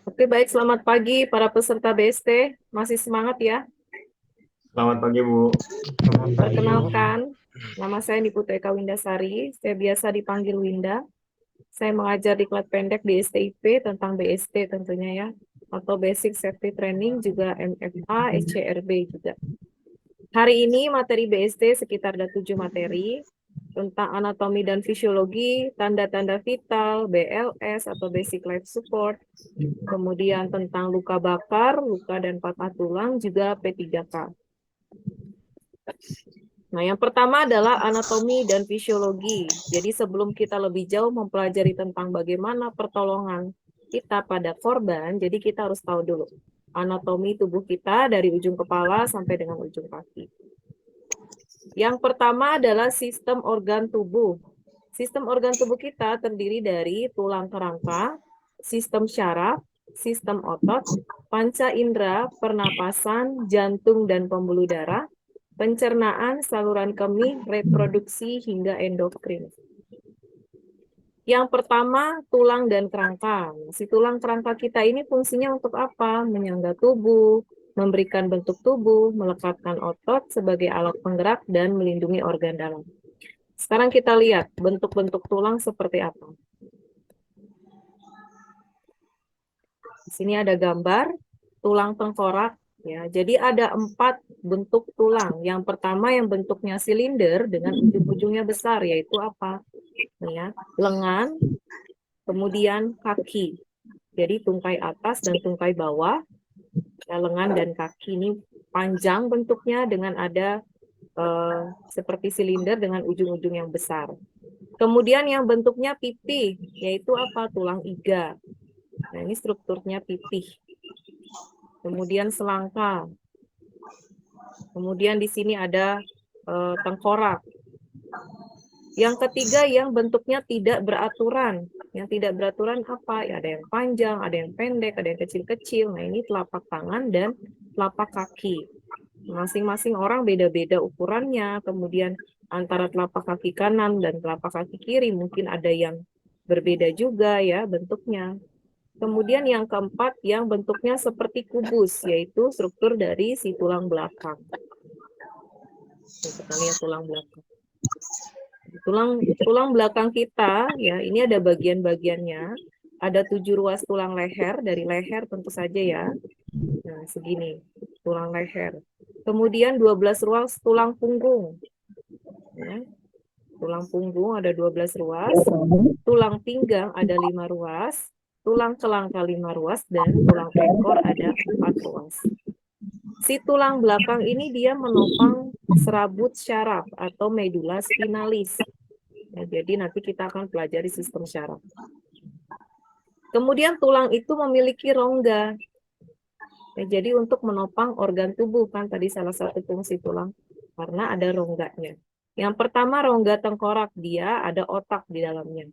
Oke, baik. Selamat pagi para peserta BST. Masih semangat ya? Selamat pagi, Bu. Selamat pagi, Bu. Perkenalkan, nama saya Niputu Eka Windasari. Saya biasa dipanggil Winda. Saya mengajar di kelas pendek di STIP tentang BST tentunya ya. Atau Basic Safety Training, juga MFA, SCRB juga. Hari ini materi BST sekitar ada 7 materi tentang anatomi dan fisiologi, tanda-tanda vital, BLS atau Basic Life Support, kemudian tentang luka bakar, luka dan patah tulang, juga P3K. Nah, yang pertama adalah anatomi dan fisiologi. Jadi sebelum kita lebih jauh mempelajari tentang bagaimana pertolongan kita pada korban, jadi kita harus tahu dulu anatomi tubuh kita dari ujung kepala sampai dengan ujung kaki. Yang pertama adalah sistem organ tubuh. Sistem organ tubuh kita terdiri dari tulang kerangka, sistem syaraf, sistem otot, panca indera, pernapasan, jantung dan pembuluh darah, pencernaan, saluran kemih, reproduksi, hingga endokrin. Yang pertama, tulang dan kerangka. Si tulang kerangka kita ini fungsinya untuk apa? Menyangga tubuh, memberikan bentuk tubuh, melekatkan otot sebagai alat penggerak, dan melindungi organ dalam. Sekarang kita lihat bentuk-bentuk tulang seperti apa. Di sini ada gambar tulang tengkorak. Ya, jadi ada 4 bentuk tulang. Yang pertama yang bentuknya silinder dengan ujung-ujungnya besar, yaitu apa? Ya, lengan, kemudian kaki. Jadi tungkai atas dan tungkai bawah. Ya, lengan dan kaki ini panjang bentuknya dengan ada seperti silinder dengan ujung-ujung yang besar. Kemudian yang bentuknya pipih, yaitu apa? Tulang iga. Nah, ini strukturnya pipih. Kemudian selangka. Kemudian di sini ada tengkorak. Yang ketiga yang bentuknya tidak beraturan. Yang tidak beraturan apa? Ya, ada yang panjang, ada yang pendek, ada yang kecil-kecil. Nah, ini telapak tangan dan telapak kaki. Masing-masing orang beda-beda ukurannya. Kemudian antara telapak kaki kanan dan telapak kaki kiri mungkin ada yang berbeda juga ya bentuknya. Kemudian yang keempat yang bentuknya seperti kubus, yaitu struktur dari si tulang belakang. Kita lihat tulang belakang. Tulang belakang kita, ya ini ada bagian-bagiannya. Ada 7 ruas tulang leher, dari leher tentu saja ya. Nah, segini, tulang leher. Kemudian 12 ruas tulang punggung. Ya. Tulang punggung ada 12 ruas, tulang pinggang ada 5 ruas, tulang celangka 5 ruas, dan tulang ekor ada 4 ruas. Si tulang belakang ini dia menopang serabut syaraf atau medula spinalis. Ya, jadi nanti kita akan pelajari sistem syaraf. Kemudian tulang itu memiliki rongga. Ya, jadi untuk menopang organ tubuh kan tadi salah satu fungsi tulang karena ada rongganya. Yang pertama rongga tengkorak, dia ada otak di dalamnya.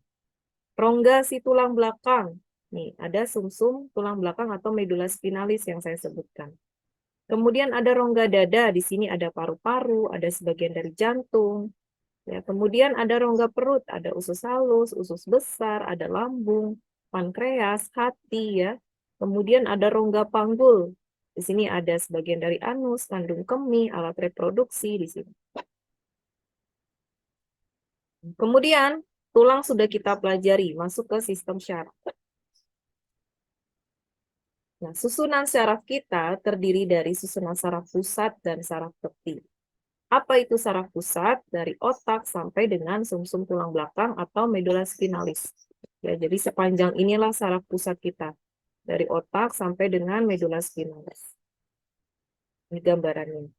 Rongga si tulang belakang. Nih, ada sumsum tulang belakang atau medula spinalis yang saya sebutkan. Kemudian ada rongga dada, di sini ada paru-paru, ada sebagian dari jantung. Ya, kemudian ada rongga perut, ada usus halus, usus besar, ada lambung, pankreas, hati ya. Kemudian ada rongga panggul. Di sini ada sebagian dari anus, kandung kemih, alat reproduksi di sini. Kemudian tulang sudah kita pelajari, masuk ke sistem syaraf. Nah, susunan syaraf kita terdiri dari susunan syaraf pusat dan syaraf tepi. Apa itu saraf pusat? Dari otak sampai dengan sumsum tulang belakang atau medula spinalis. Ya, jadi sepanjang inilah saraf pusat kita. Dari otak sampai dengan medula spinalis. Ini gambarannya.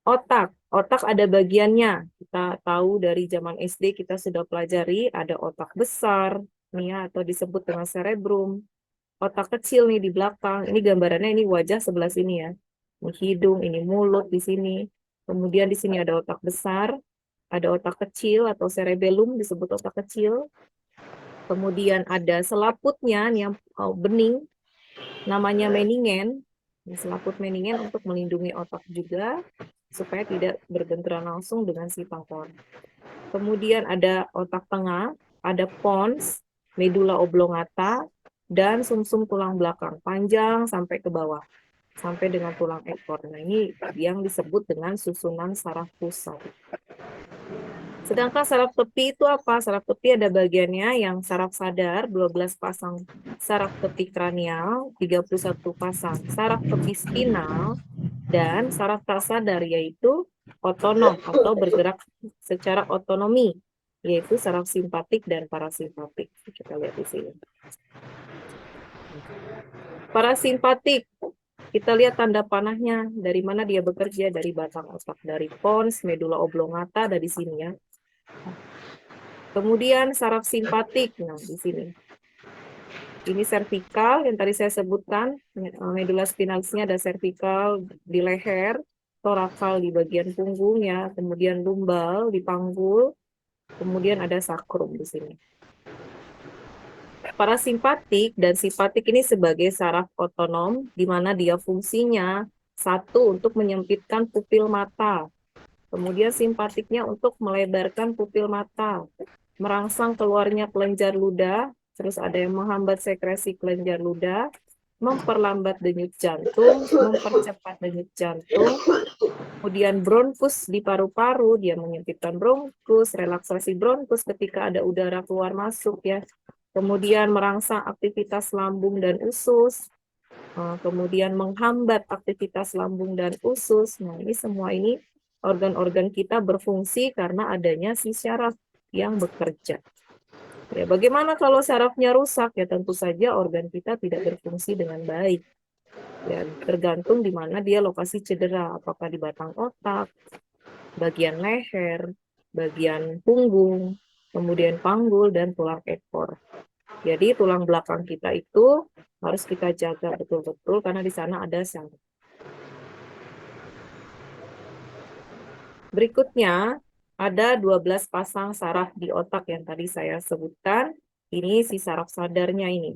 Otak ada bagiannya. Kita tahu dari zaman SD kita sudah pelajari ada otak besar, nih ya, atau disebut dengan cerebrum. Otak kecil nih di belakang. Ini gambarannya ini wajah sebelah sini ya. Ini hidung, ini mulut di sini. Kemudian di sini ada otak besar, ada otak kecil atau cerebellum disebut otak kecil. Kemudian ada selaputnya yang bening, namanya meningen. Selaput meningen untuk melindungi otak juga, supaya tidak berbenturan langsung dengan si tengkorak. Kemudian ada otak tengah, ada pons, medula oblongata, dan sumsum tulang belakang panjang sampai ke bawah, sampai dengan tulang ekor. Nah, ini yang disebut dengan susunan saraf pusat. Sedangkan saraf tepi itu apa? Saraf tepi ada bagiannya yang saraf sadar, 12 pasang saraf tepi kranial, 31 pasang saraf tepi spinal, dan saraf tak sadar yaitu otonom atau bergerak secara otonomi, yaitu saraf simpatik dan parasimpatik. Kita lihat di sini. Parasimpatik, kita lihat tanda panahnya, dari mana dia bekerja, dari batang otak, dari pons, medula oblongata, ada di sini ya. Kemudian saraf simpatik, nah di sini. Ini servikal yang tadi saya sebutkan, medula spinalisnya ada servikal di leher, torakal di bagian punggung ya, kemudian lumbal di panggul, kemudian ada sakrum di sini. Parasimpatik dan simpatik ini sebagai saraf otonom, di mana dia fungsinya satu untuk menyempitkan pupil mata, kemudian simpatiknya untuk melebarkan pupil mata, merangsang keluarnya kelenjar ludah, terus ada yang menghambat sekresi kelenjar ludah, memperlambat denyut jantung, mempercepat denyut jantung, kemudian bronkus di paru-paru, dia menyempitkan bronkus, relaksasi bronkus ketika ada udara keluar masuk ya, kemudian merangsang aktivitas lambung dan usus, kemudian menghambat aktivitas lambung dan usus. Nah, ini semua ini organ-organ kita berfungsi karena adanya si syaraf yang bekerja. Ya, bagaimana kalau syarafnya rusak? Ya, tentu saja organ kita tidak berfungsi dengan baik. Ya, tergantung di mana dia lokasi cedera, apakah di batang otak, bagian leher, bagian punggung, kemudian panggul, dan tulang ekor. Jadi tulang belakang kita itu harus kita jaga betul-betul karena di sana ada saraf. Berikutnya, ada 12 pasang saraf di otak yang tadi saya sebutkan. Ini si saraf sadarnya ini.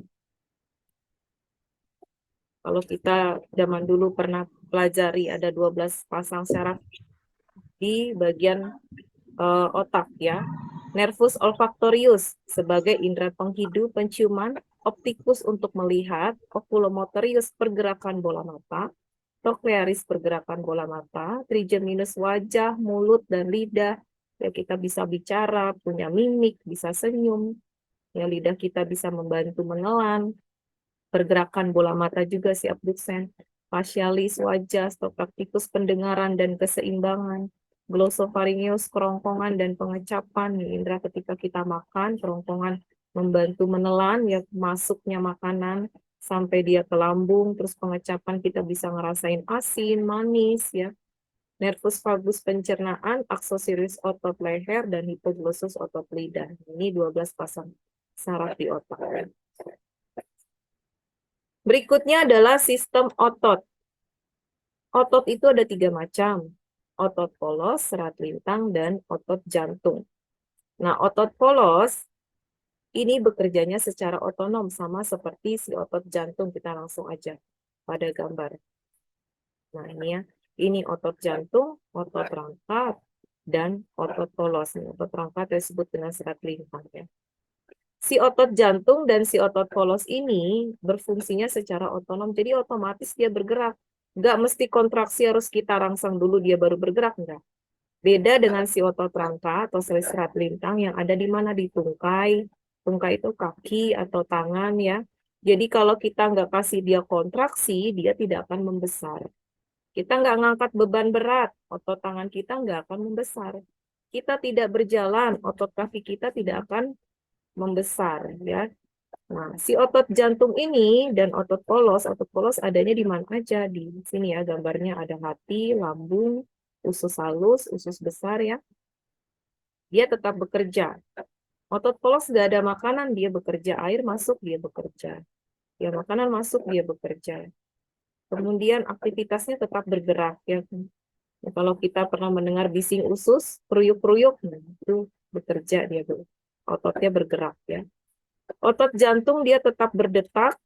Kalau kita zaman dulu pernah pelajari ada 12 pasang saraf di bagian otak ya. Nervus olfactorius sebagai indera penghidu penciuman, opticus untuk melihat, oculomotorius pergerakan bola mata, trochlearis pergerakan bola mata, trigeminus wajah, mulut, dan lidah. Ya, kita bisa bicara, punya mimik, bisa senyum. Ya, lidah kita bisa membantu menelan. Pergerakan bola mata juga si abduksen. Facialis wajah, stopraktikus pendengaran dan keseimbangan. Glosopharyngeus kerongkongan dan pengecapan. Indra ketika kita makan, kerongkongan membantu menelan ya masuknya makanan sampai dia ke lambung, terus pengecapan kita bisa ngerasain asin, manis ya. Nervus vagus pencernaan, aksosiris otot leher, dan hipoglossus otot lidah. Ini 12 pasang saraf di otak. Berikutnya adalah sistem otot. Otot itu ada 3 macam. Otot polos, serat lintang, dan otot jantung. Nah, otot polos ini bekerjanya secara otonom sama seperti si otot jantung. Kita langsung aja pada gambar. Nah, ini ya. Ini otot jantung, otot rangka, dan otot polos. Otot rangka disebut dengan serat lintang ya. Si otot jantung dan si otot polos ini berfungsinya secara otonom, jadi otomatis dia bergerak. Nggak mesti kontraksi harus kita rangsang dulu dia baru bergerak, enggak. Beda dengan si otot rangka atau serat lintang yang ada di mana? Di tungkai. Tungkai itu kaki atau tangan ya. Jadi kalau kita nggak kasih dia kontraksi, dia tidak akan membesar. Kita nggak ngangkat beban berat, otot tangan kita nggak akan membesar. Kita tidak berjalan, otot kaki kita tidak akan membesar ya. Nah, si otot jantung ini dan otot polos adanya di mana aja? Di sini ya gambarnya ada hati, lambung, usus halus, usus besar ya. Dia tetap bekerja. Otot polos nggak ada makanan, dia bekerja. Air masuk, dia bekerja. Ya, makanan masuk, dia bekerja. Kemudian aktivitasnya tetap bergerak ya. Ya, kalau kita pernah mendengar bising usus, kruyuk-kruyuk, nah, itu bekerja dia, ototnya bergerak ya. Otot jantung dia tetap berdetak.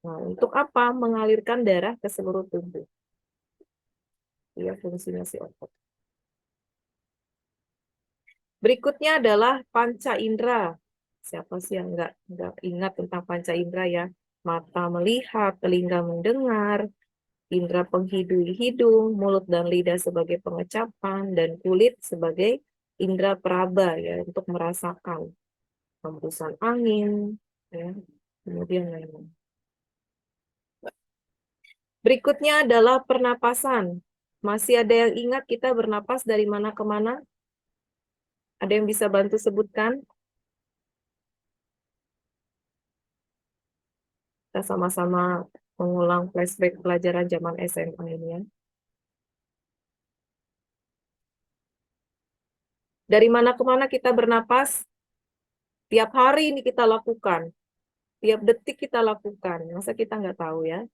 Nah, untuk apa? Mengalirkan darah ke seluruh tubuh. Iya, fungsinya si otot. Berikutnya adalah panca indera. Siapa sih yang nggak ingat tentang panca indera ya? Mata melihat, telinga mendengar, indera penghidung hidung, mulut dan lidah sebagai pengecapan, dan kulit sebagai indera peraba ya untuk merasakan hembusan angin, ya, kemudian lain-lain. Berikutnya adalah pernapasan. Masih ada yang ingat kita bernapas dari mana ke mana? Ada yang bisa bantu sebutkan? Kita sama-sama mengulang flashback pelajaran zaman SMA ini ya. Dari mana ke mana kita bernapas? Tiap hari ini kita lakukan. Tiap detik kita lakukan. Masa kita nggak tahu ya?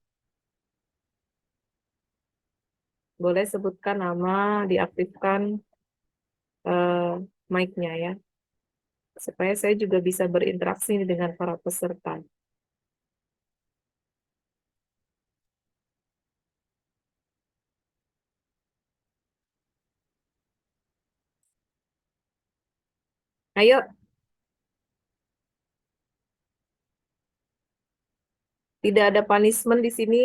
Boleh sebutkan nama, diaktifkan mic-nya ya. Supaya saya juga bisa berinteraksi dengan para peserta. Ayo. Tidak ada punishment di sini.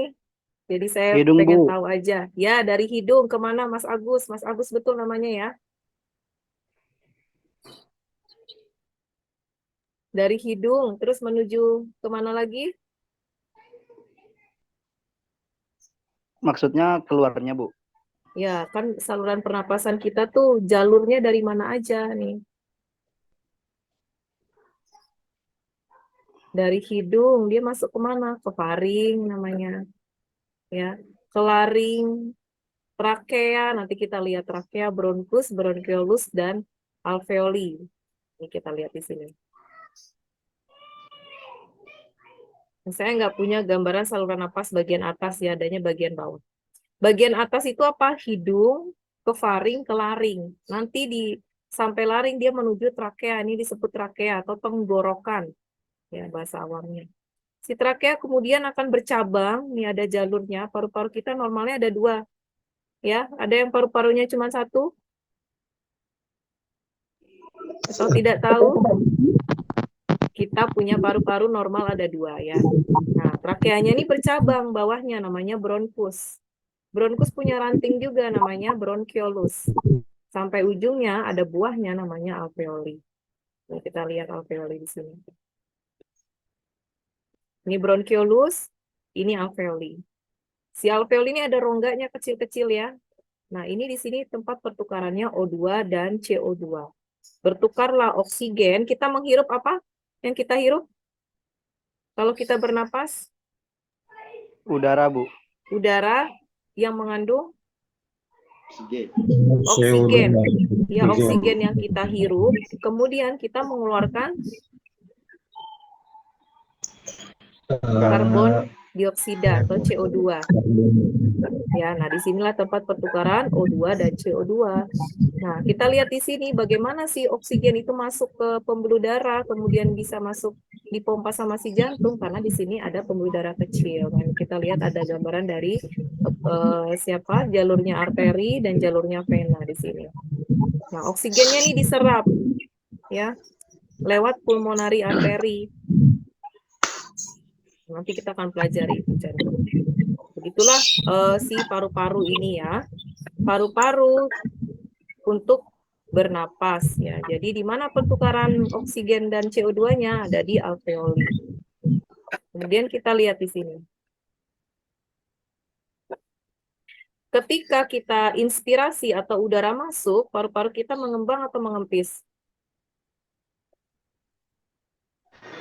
Jadi saya Hidung, pengen Bu. tahu aja. Ya, dari hidung kemana Mas Agus? Mas Agus betul namanya ya? Dari hidung, terus menuju kemana lagi? Maksudnya keluarnya, Bu. Ya, kan saluran pernapasan kita tuh jalurnya dari mana aja nih? Dari hidung, dia masuk kemana? Ke faring namanya. Ya, ke laring, trakea, nanti kita lihat trakea, bronkus, bronkiolus, dan alveoli. Ini kita lihat di sini. Saya nggak punya gambaran saluran napas bagian atas ya, adanya bagian bawah. Bagian atas itu apa? Hidung, ke faring, ke laring. Nanti di sampai laring dia menuju trakea, ini disebut trakea atau tenggorokan, ya bahasa awamnya. Si trakea kemudian akan bercabang, nih ada jalurnya, paru-paru kita normalnya ada 2. Ya, ada yang paru-parunya cuma 1? Atau tidak tahu? Kita punya paru-paru normal ada 2 ya. Nah, trakeanya ini bercabang, bawahnya namanya bronkus. Bronkus punya ranting juga namanya bronkiolus. Sampai ujungnya ada buahnya namanya alveoli. Nah, kita lihat alveoli di sini. Ini bronkiolus, ini alveoli. Si alveoli ini ada rongganya kecil-kecil ya. Nah, ini di sini tempat pertukarannya O2 dan CO2. Bertukarlah oksigen, kita menghirup apa? Yang kita hirup? Kalau kita bernapas? Udara, Bu. Udara yang mengandung oksigen. Ya, oksigen yang kita hirup, kemudian kita mengeluarkan karbon dioksida atau CO2. Ya, nah disinilah tempat pertukaran O2 dan CO2. Nah, kita lihat di sini bagaimana sih oksigen itu masuk ke pembuluh darah, kemudian bisa masuk dipompa sama si jantung, karena di sini ada pembuluh darah kecil. Dan kita lihat ada gambaran dari siapa jalurnya arteri dan jalurnya vena di sini. Nah, oksigennya ini diserap ya lewat pulmonari arteri. Nanti kita akan pelajari itu jantung. Begitulah si paru-paru ini ya. Paru-paru untuk bernapas ya. Jadi di mana pertukaran oksigen dan CO2-nya ada di alveoli. Kemudian kita lihat di sini. Ketika kita inspirasi atau udara masuk, paru-paru kita mengembang atau mengempis?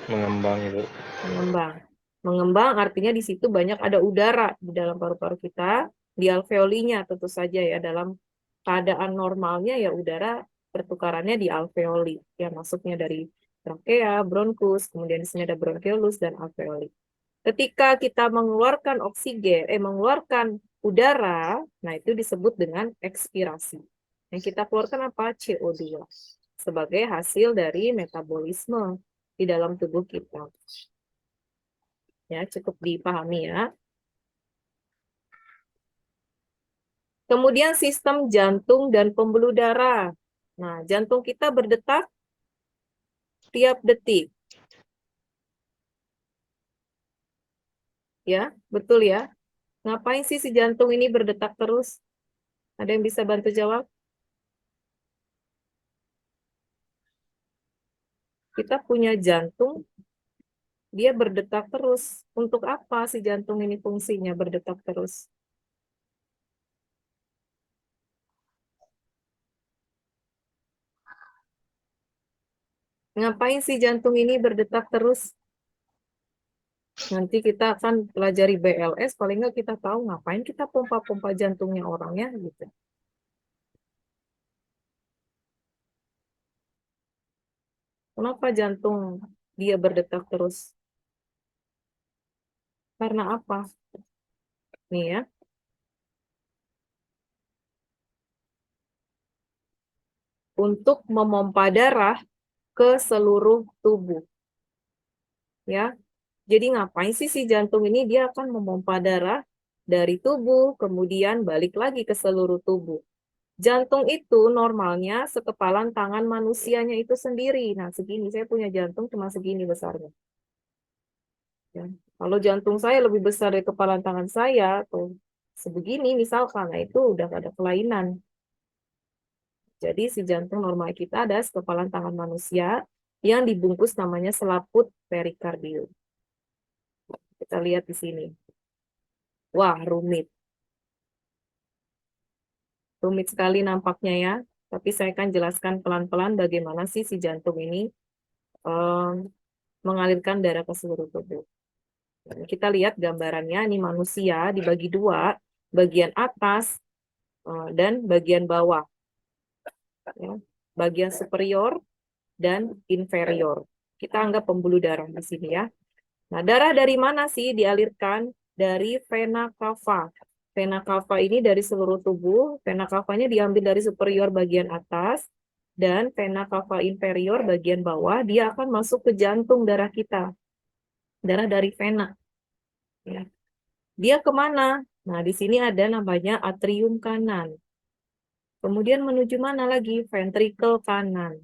Mengembang, Ibu. Mengembang. Mengembang artinya di situ banyak ada udara di dalam paru-paru kita, di alveolinya tentu saja ya, dalam keadaan normalnya ya udara pertukarannya di alveoli, ya masuknya dari trakea, bronkus, kemudian di sini ada bronkiolus dan alveoli. Ketika kita mengeluarkan oksigen, mengeluarkan udara, nah itu disebut dengan ekspirasi. Yang kita keluarkan apa? CO2 sebagai hasil dari metabolisme di dalam tubuh kita. Ya, cukup dipahami ya. Kemudian sistem jantung dan pembuluh darah. Nah, jantung kita berdetak tiap detik. Ya, betul ya. Ngapain sih si jantung ini berdetak terus? Ada yang bisa bantu jawab? Kita punya jantung, dia berdetak terus. Untuk apa si jantung ini fungsinya berdetak terus? Ngapain sih jantung ini berdetak terus? Nanti kita akan pelajari BLS, paling nggak kita tahu ngapain kita pompa-pompa jantungnya orangnya gitu. Kenapa jantung dia berdetak terus? Karena apa? Nih ya, untuk memompa darah ke seluruh tubuh. Ya, jadi ngapain sih si jantung ini? Dia akan memompa darah dari tubuh, kemudian balik lagi ke seluruh tubuh. Jantung itu normalnya sekepalan tangan manusianya itu sendiri. Nah, segini, saya punya jantung cuma segini besarnya. Ya. Kalau jantung saya lebih besar dari kepalan tangan saya, atau sebegini misalkan, nah itu udah ada kelainan. Jadi si jantung normal kita ada sekepalan tangan manusia yang dibungkus namanya selaput perikardium. Kita lihat di sini. Wah, rumit. Rumit sekali nampaknya ya. Tapi saya akan jelaskan pelan-pelan bagaimana sih si jantung ini mengalirkan darah ke seluruh tubuh. Kita lihat gambarannya, ini manusia dibagi dua, bagian atas dan bagian bawah. Ya. Bagian superior dan inferior. Kita anggap pembuluh darah di sini ya. Nah, darah dari mana sih dialirkan? Dari vena cava. Vena cava ini dari seluruh tubuh, vena cavanya diambil dari superior bagian atas, dan vena cava inferior bagian bawah, dia akan masuk ke jantung darah kita. Darah dari vena. Ya. Dia kemana? Nah, di sini ada namanya atrium kanan. Kemudian menuju mana lagi? Ventricle kanan.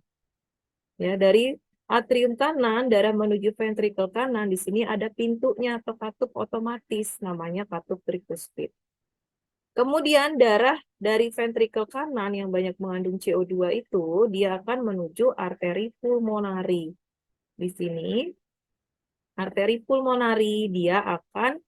Ya, dari atrium kanan, darah menuju ventricle kanan, di sini ada pintunya atau katup otomatis, namanya katup tricuspid. Kemudian darah dari ventricle kanan yang banyak mengandung CO2 itu, dia akan menuju arteri pulmonari. Di sini, arteri pulmonari, dia akan,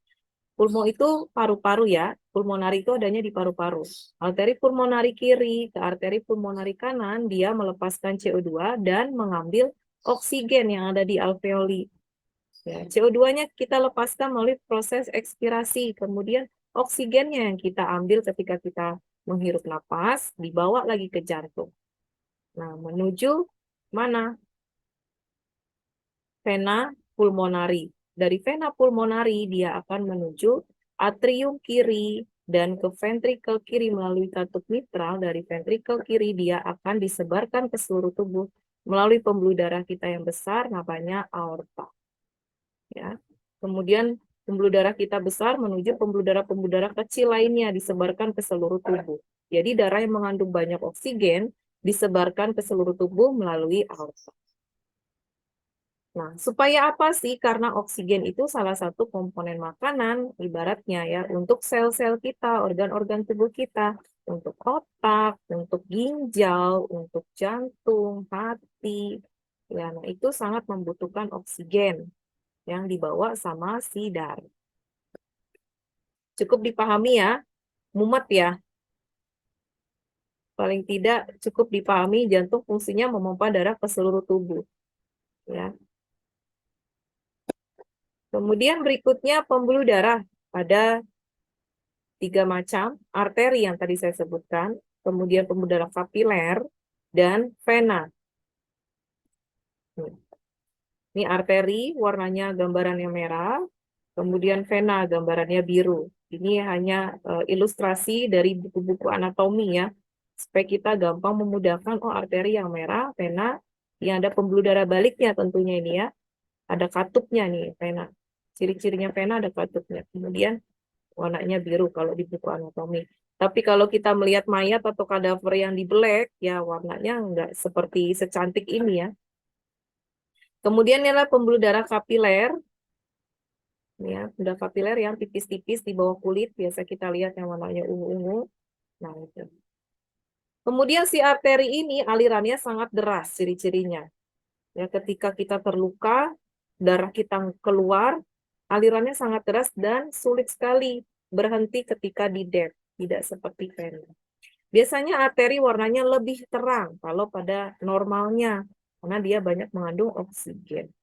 pulmo itu paru-paru ya, pulmonari itu adanya di paru-paru. Arteri pulmonari kiri ke arteri pulmonari kanan, dia melepaskan CO2 dan mengambil oksigen yang ada di alveoli. Ya, CO2-nya kita lepaskan melalui proses ekspirasi, kemudian oksigennya yang kita ambil ketika kita menghirup napas, dibawa lagi ke jantung. Nah, menuju mana? Vena pulmonari. Dari vena pulmonari, dia akan menuju atrium kiri dan ke ventricle kiri melalui katup mitral. Dari ventricle kiri, dia akan disebarkan ke seluruh tubuh melalui pembuluh darah kita yang besar, namanya aorta. Ya. Kemudian pembuluh darah kita besar menuju pembuluh darah kecil lainnya disebarkan ke seluruh tubuh. Jadi darah yang mengandung banyak oksigen disebarkan ke seluruh tubuh melalui aorta. Nah, supaya apa sih? Karena oksigen itu salah satu komponen makanan, ibaratnya ya, untuk sel-sel kita, organ-organ tubuh kita, untuk otak, untuk ginjal, untuk jantung, hati. Ya, nah itu sangat membutuhkan oksigen yang dibawa sama si darah. Cukup dipahami ya, mumet ya. Paling tidak cukup dipahami jantung fungsinya memompa darah ke seluruh tubuh. Ya. Kemudian berikutnya pembuluh darah. Ada 3 macam, arteri yang tadi saya sebutkan, kemudian pembuluh darah kapiler, dan vena. Ini arteri, warnanya gambarannya merah, kemudian vena, gambarannya biru. Ini hanya ilustrasi dari buku-buku anatomi ya, supaya kita gampang memudahkan, oh arteri yang merah, vena, yang ada pembuluh darah baliknya tentunya ini ya, ada katupnya nih vena. Ciri-cirinya vena ada katupnya. Kemudian warnanya biru kalau di buku anatomi. Tapi kalau kita melihat mayat atau kadaver yang di black, ya warnanya nggak seperti secantik ini ya. Kemudian inilah pembuluh darah kapiler. Ya, benda kapiler yang tipis-tipis di bawah kulit, biasa kita lihat yang warnanya ungu-ungu. Nah, itu. Kemudian si arteri ini alirannya sangat deras ciri-cirinya. Ya, ketika kita terluka, darah kita keluar, alirannya sangat deras dan sulit sekali berhenti ketika di dep, tidak seperti vena. Biasanya arteri warnanya lebih terang kalau pada normalnya, karena dia banyak mengandung oksigen.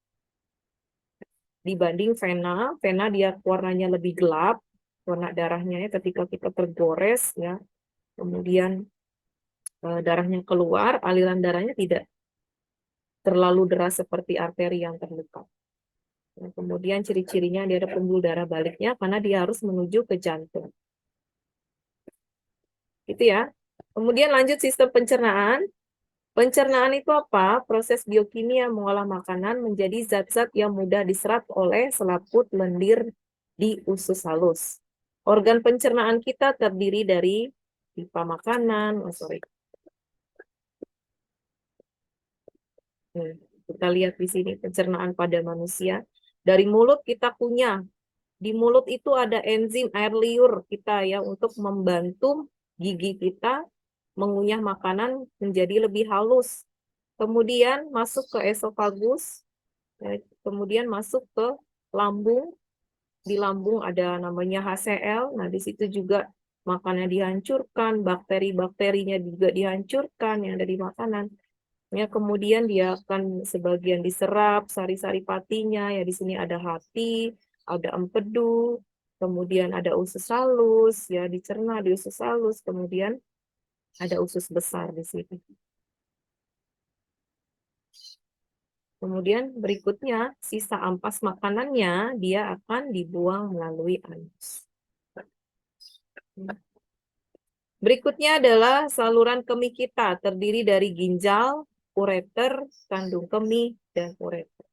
Dibanding vena, vena dia warnanya lebih gelap, warna darahnya ya, ketika kita tergores ya, kemudian darahnya keluar, aliran darahnya tidak terlalu deras seperti arteri yang terluka. Nah, kemudian ciri-cirinya dia ada pembuluh darah baliknya karena dia harus menuju ke jantung. Gitu ya. Kemudian lanjut sistem pencernaan. Pencernaan itu apa? Proses biokimia mengolah makanan menjadi zat-zat yang mudah diserap oleh selaput lendir di usus halus. Organ pencernaan kita terdiri dari pipa makanan, kita lihat di sini pencernaan pada manusia. Dari mulut kita kunyah. Di mulut itu ada enzim air liur kita ya untuk membantu gigi kita mengunyah makanan menjadi lebih halus. Kemudian masuk ke esofagus, kemudian masuk ke lambung. Di lambung ada namanya HCl. Nah, di situ juga makanan dihancurkan, bakteri-bakterinya juga dihancurkan yang ada di makanan. Ya, kemudian dia akan sebagian diserap sari-sari patinya. Ya, di sini ada hati, ada empedu, kemudian ada usus halus, ya dicerna di usus halus, kemudian ada usus besar di sini. Kemudian berikutnya, sisa ampas makanannya, dia akan dibuang melalui anus. Berikutnya adalah saluran kemih kita, terdiri dari ginjal, ureter, kandung kemih, dan ureter.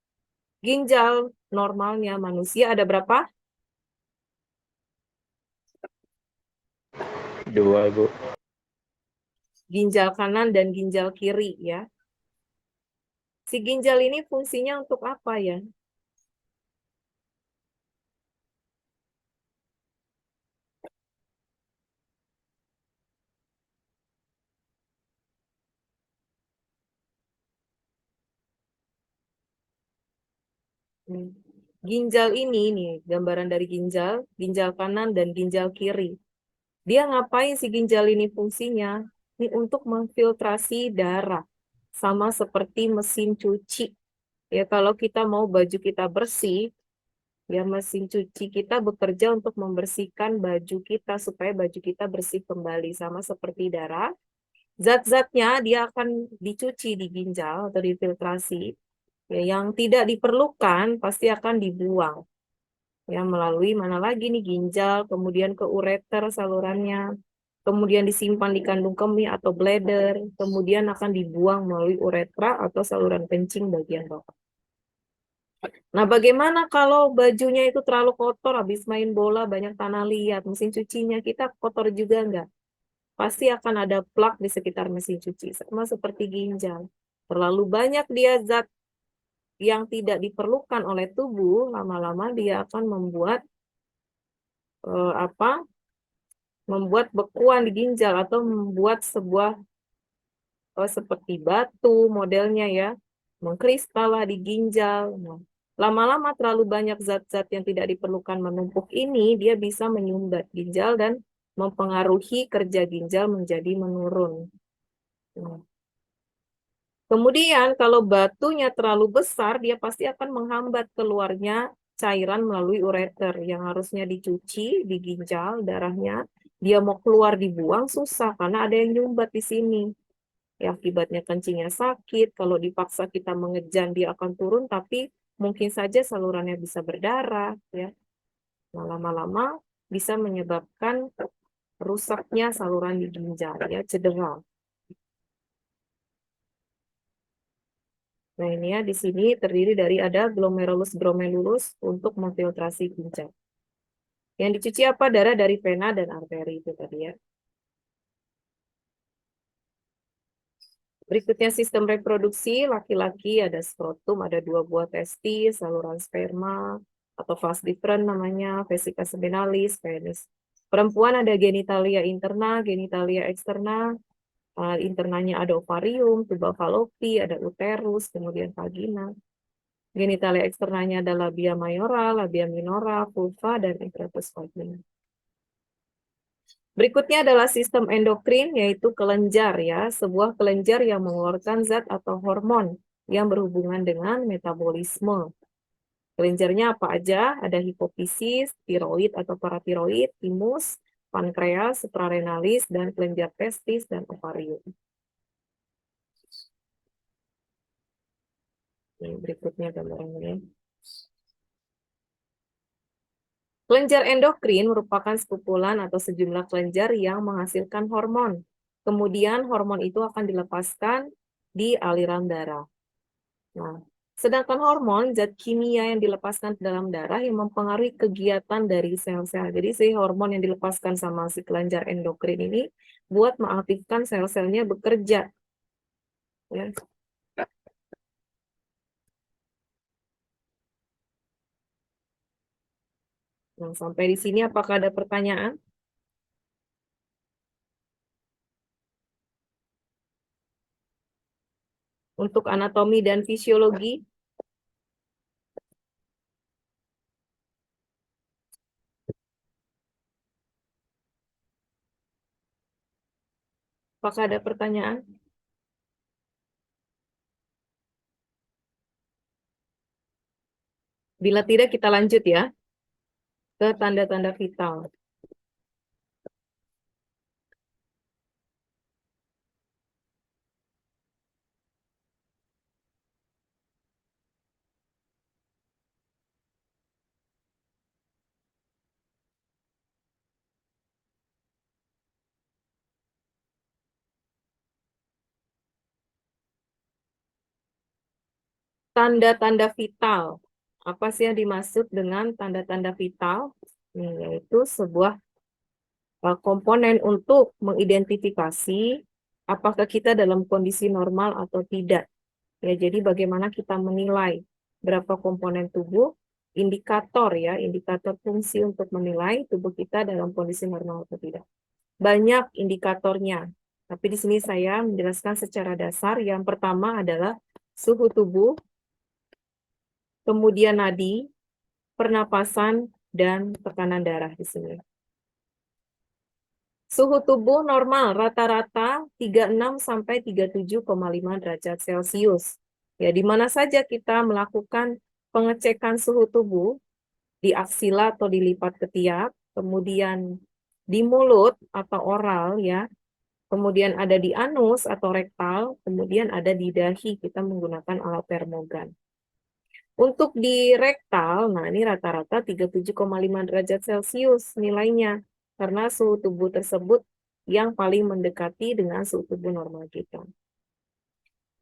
Ginjal normalnya manusia ada berapa? 2, Bu. Ginjal kanan dan ginjal kiri ya. Si ginjal ini fungsinya untuk apa ya? Ginjal ini nih, gambaran dari ginjal kanan dan ginjal kiri. Dia ngapain si ginjal ini fungsinya? Ini untuk memfiltrasi darah. Sama seperti mesin cuci. Ya, kalau kita mau baju kita bersih, ya mesin cuci kita bekerja untuk membersihkan baju kita supaya baju kita bersih kembali. Sama seperti darah. Zat-zatnya dia akan dicuci di ginjal atau difiltrasi. Ya, yang tidak diperlukan pasti akan dibuang. Ya, melalui mana lagi nih ginjal, kemudian ke ureter salurannya, kemudian disimpan di kandung kemih atau bladder, kemudian akan dibuang melalui uretra atau saluran kencing bagian bawah. Nah, bagaimana kalau bajunya itu terlalu kotor, habis main bola, banyak tanah liat, mesin cucinya kita kotor juga enggak? Pasti akan ada plak di sekitar mesin cuci, sama seperti ginjal. Terlalu banyak dia zat yang tidak diperlukan oleh tubuh, lama-lama dia akan membuat membuat bekuan di ginjal atau membuat sebuah seperti batu modelnya ya, mengkristal lah di ginjal. Nah, lama-lama terlalu banyak zat-zat yang tidak diperlukan menumpuk ini, dia bisa menyumbat ginjal dan mempengaruhi kerja ginjal menjadi menurun. Nah, kemudian kalau batunya terlalu besar, dia pasti akan menghambat keluarnya cairan melalui ureter yang harusnya dicuci di ginjal darahnya. Dia mau keluar dibuang susah karena ada yang nyumbat di sini. Ya, akibatnya kencingnya sakit, kalau dipaksa kita mengejan dia akan turun, tapi mungkin saja salurannya bisa berdarah. Ya. Nah, lama-lama bisa menyebabkan rusaknya saluran di ginjal, ya, cedera. Nah, ini ya di sini terdiri dari ada glomerulus untuk memfiltrasi ginjal. Yang dicuci apa? Darah dari vena dan arteri itu tadi ya. Berikutnya sistem reproduksi, laki-laki ada skrotum, ada 2 buah testis, saluran sperma, atau vas deferens namanya, vesica seminalis, penis. Perempuan ada genitalia interna, genitalia eksterna, internanya ada ovarium, tuba fallopi, ada uterus, kemudian vagina. Genitalia eksternanya ada labia mayora, labia minora, vulva, dan intratus vagina. Berikutnya adalah sistem endokrin, yaitu kelenjar ya, sebuah kelenjar yang mengeluarkan zat atau hormon yang berhubungan dengan metabolisme. Kelenjarnya apa aja? Ada hipofisis, tiroid atau paratiroid, timus, pankreas, suprarenalis, dan kelenjar testis dan ovarium. Ini berikutnya gambarannya. Kelenjar endokrin merupakan sekumpulan atau sejumlah kelenjar yang menghasilkan hormon. Kemudian hormon itu akan dilepaskan di aliran darah. Nah, sedangkan hormon, zat kimia yang dilepaskan ke dalam darah yang mempengaruhi kegiatan dari sel-sel. Jadi si hormon yang dilepaskan sama si kelenjar endokrin ini buat mengaktifkan sel-selnya bekerja. Ya. Nah, sampai di sini apakah ada pertanyaan? Untuk anatomi dan fisiologi, apakah ada pertanyaan? Bila tidak, kita lanjut ya ke tanda-tanda vital. Tanda-tanda vital. Apa sih yang dimaksud dengan tanda-tanda vital? Yaitu sebuah komponen untuk mengidentifikasi apakah kita dalam kondisi normal atau tidak. Ya, jadi bagaimana kita menilai berapa komponen tubuh, indikator ya, indikator fungsi untuk menilai tubuh kita dalam kondisi normal atau tidak. Banyak indikatornya, tapi di sini saya menjelaskan secara dasar. Yang pertama adalah suhu tubuh, kemudian nadi, pernapasan, dan tekanan darah di sini. Suhu tubuh normal rata-rata 36 sampai 37,5 derajat Celcius. Ya, di mana saja kita melakukan pengecekan suhu tubuh, di aksila atau di lipat ketiak, kemudian di mulut atau oral ya, kemudian ada di anus atau rektal, kemudian ada di dahi, kita menggunakan alat termogan. Untuk di rektal, nah ini rata-rata 37,5 derajat Celcius nilainya, karena suhu tubuh tersebut yang paling mendekati dengan suhu tubuh normal kita.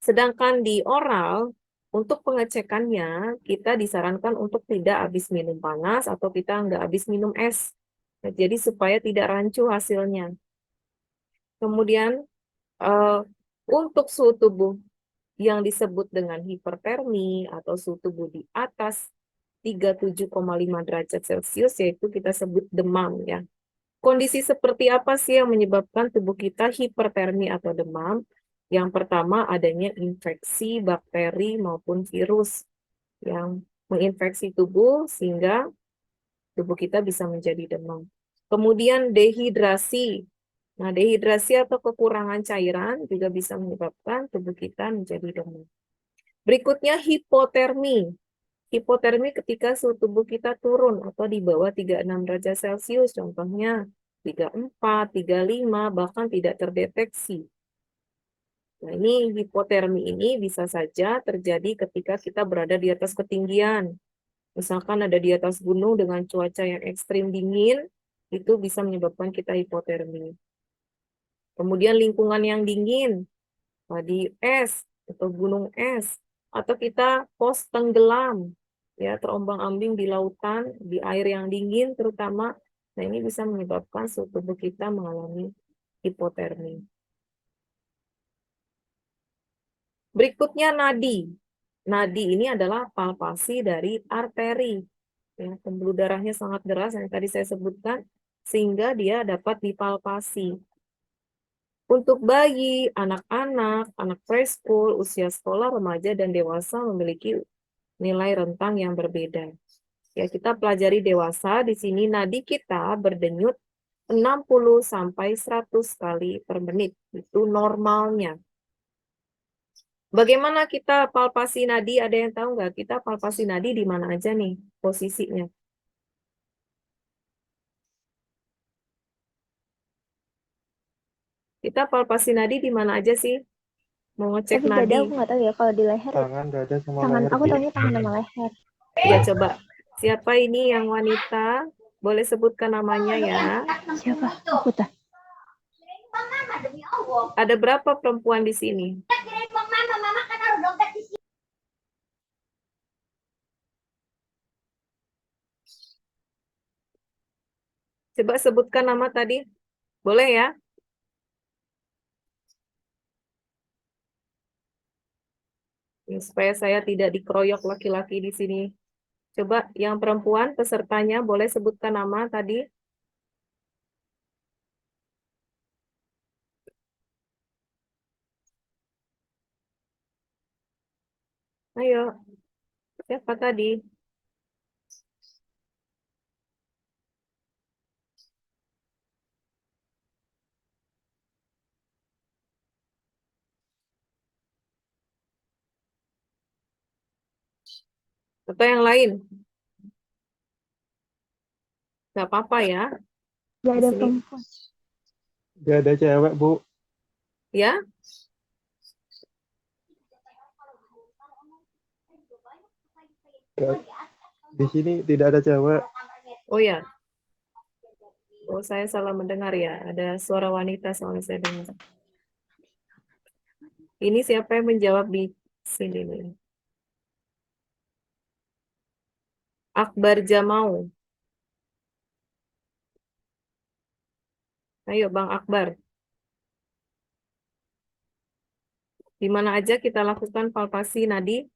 Sedangkan di oral, untuk pengecekannya, kita disarankan untuk tidak habis minum panas atau kita nggak habis minum es. Nah, jadi supaya tidak rancu hasilnya. Kemudian, untuk suhu tubuh yang disebut dengan hipertermi atau suhu tubuh di atas 37,5 derajat Celcius, yaitu kita sebut demam ya. Kondisi seperti apa sih yang menyebabkan tubuh kita hipertermi atau demam? Yang pertama adanya infeksi bakteri maupun virus yang menginfeksi tubuh sehingga tubuh kita bisa menjadi demam. Kemudian dehidrasi. Nah, dehidrasi atau kekurangan cairan juga bisa menyebabkan tubuh kita menjadi demam. Berikutnya hipotermi. Hipotermi ketika suhu tubuh kita turun atau di bawah 36 derajat Celcius, contohnya 34, 35, bahkan tidak terdeteksi. Nah, ini hipotermi ini bisa saja terjadi ketika kita berada di atas ketinggian. Misalkan ada di atas gunung dengan cuaca yang ekstrim dingin, itu bisa menyebabkan kita hipotermi. Kemudian lingkungan yang dingin, di es atau gunung es, atau kita pos tenggelam, ya terombang-ambing di lautan, di air yang dingin terutama. Nah, ini bisa menyebabkan suhu tubuh kita mengalami hipotermi. Berikutnya nadi. Nadi ini adalah palpasi dari arteri. Ya, pembuluh darahnya sangat deras yang tadi saya sebutkan, sehingga dia dapat dipalpasi. Untuk bayi, anak-anak, anak preschool, usia sekolah, remaja, dan dewasa memiliki nilai rentang yang berbeda. Ya, kita pelajari dewasa, di sini nadi kita berdenyut 60 sampai 100 kali per menit. Itu normalnya. Bagaimana kita palpasi nadi? Ada yang tahu nggak? Kita palpasi nadi di mana aja nih posisinya? Kita palpasi nadi di mana aja sih? Mau ngecek Tapi dada nadi. aku nggak tahu ya kalau di leher. Tangan, dada, sama Tangan leher, aku Bu. tahunya tangan sama leher. Ya, coba. Siapa ini yang wanita? Boleh sebutkan namanya ya. Siapa? Aku tah. Ada berapa perempuan di sini? Coba sebutkan nama tadi. Boleh ya? Ya, supaya saya tidak dikeroyok laki-laki di sini. Coba yang perempuan pesertanya boleh sebutkan nama tadi. Ayo, siapa tadi? Atau yang lain? Gak apa-apa ya. Gak Di ada sini. perempuan. Dia ada cewek, Bu. Ya, Di sini tidak ada cewek. oh ya. Oh, saya salah mendengar ya. Ada suara wanita soalnya saya dengar. Ini siapa yang menjawab di sini nih? Akbar Jamau. Ayo Bang Akbar. Di mana aja kita lakukan palpasi nadi?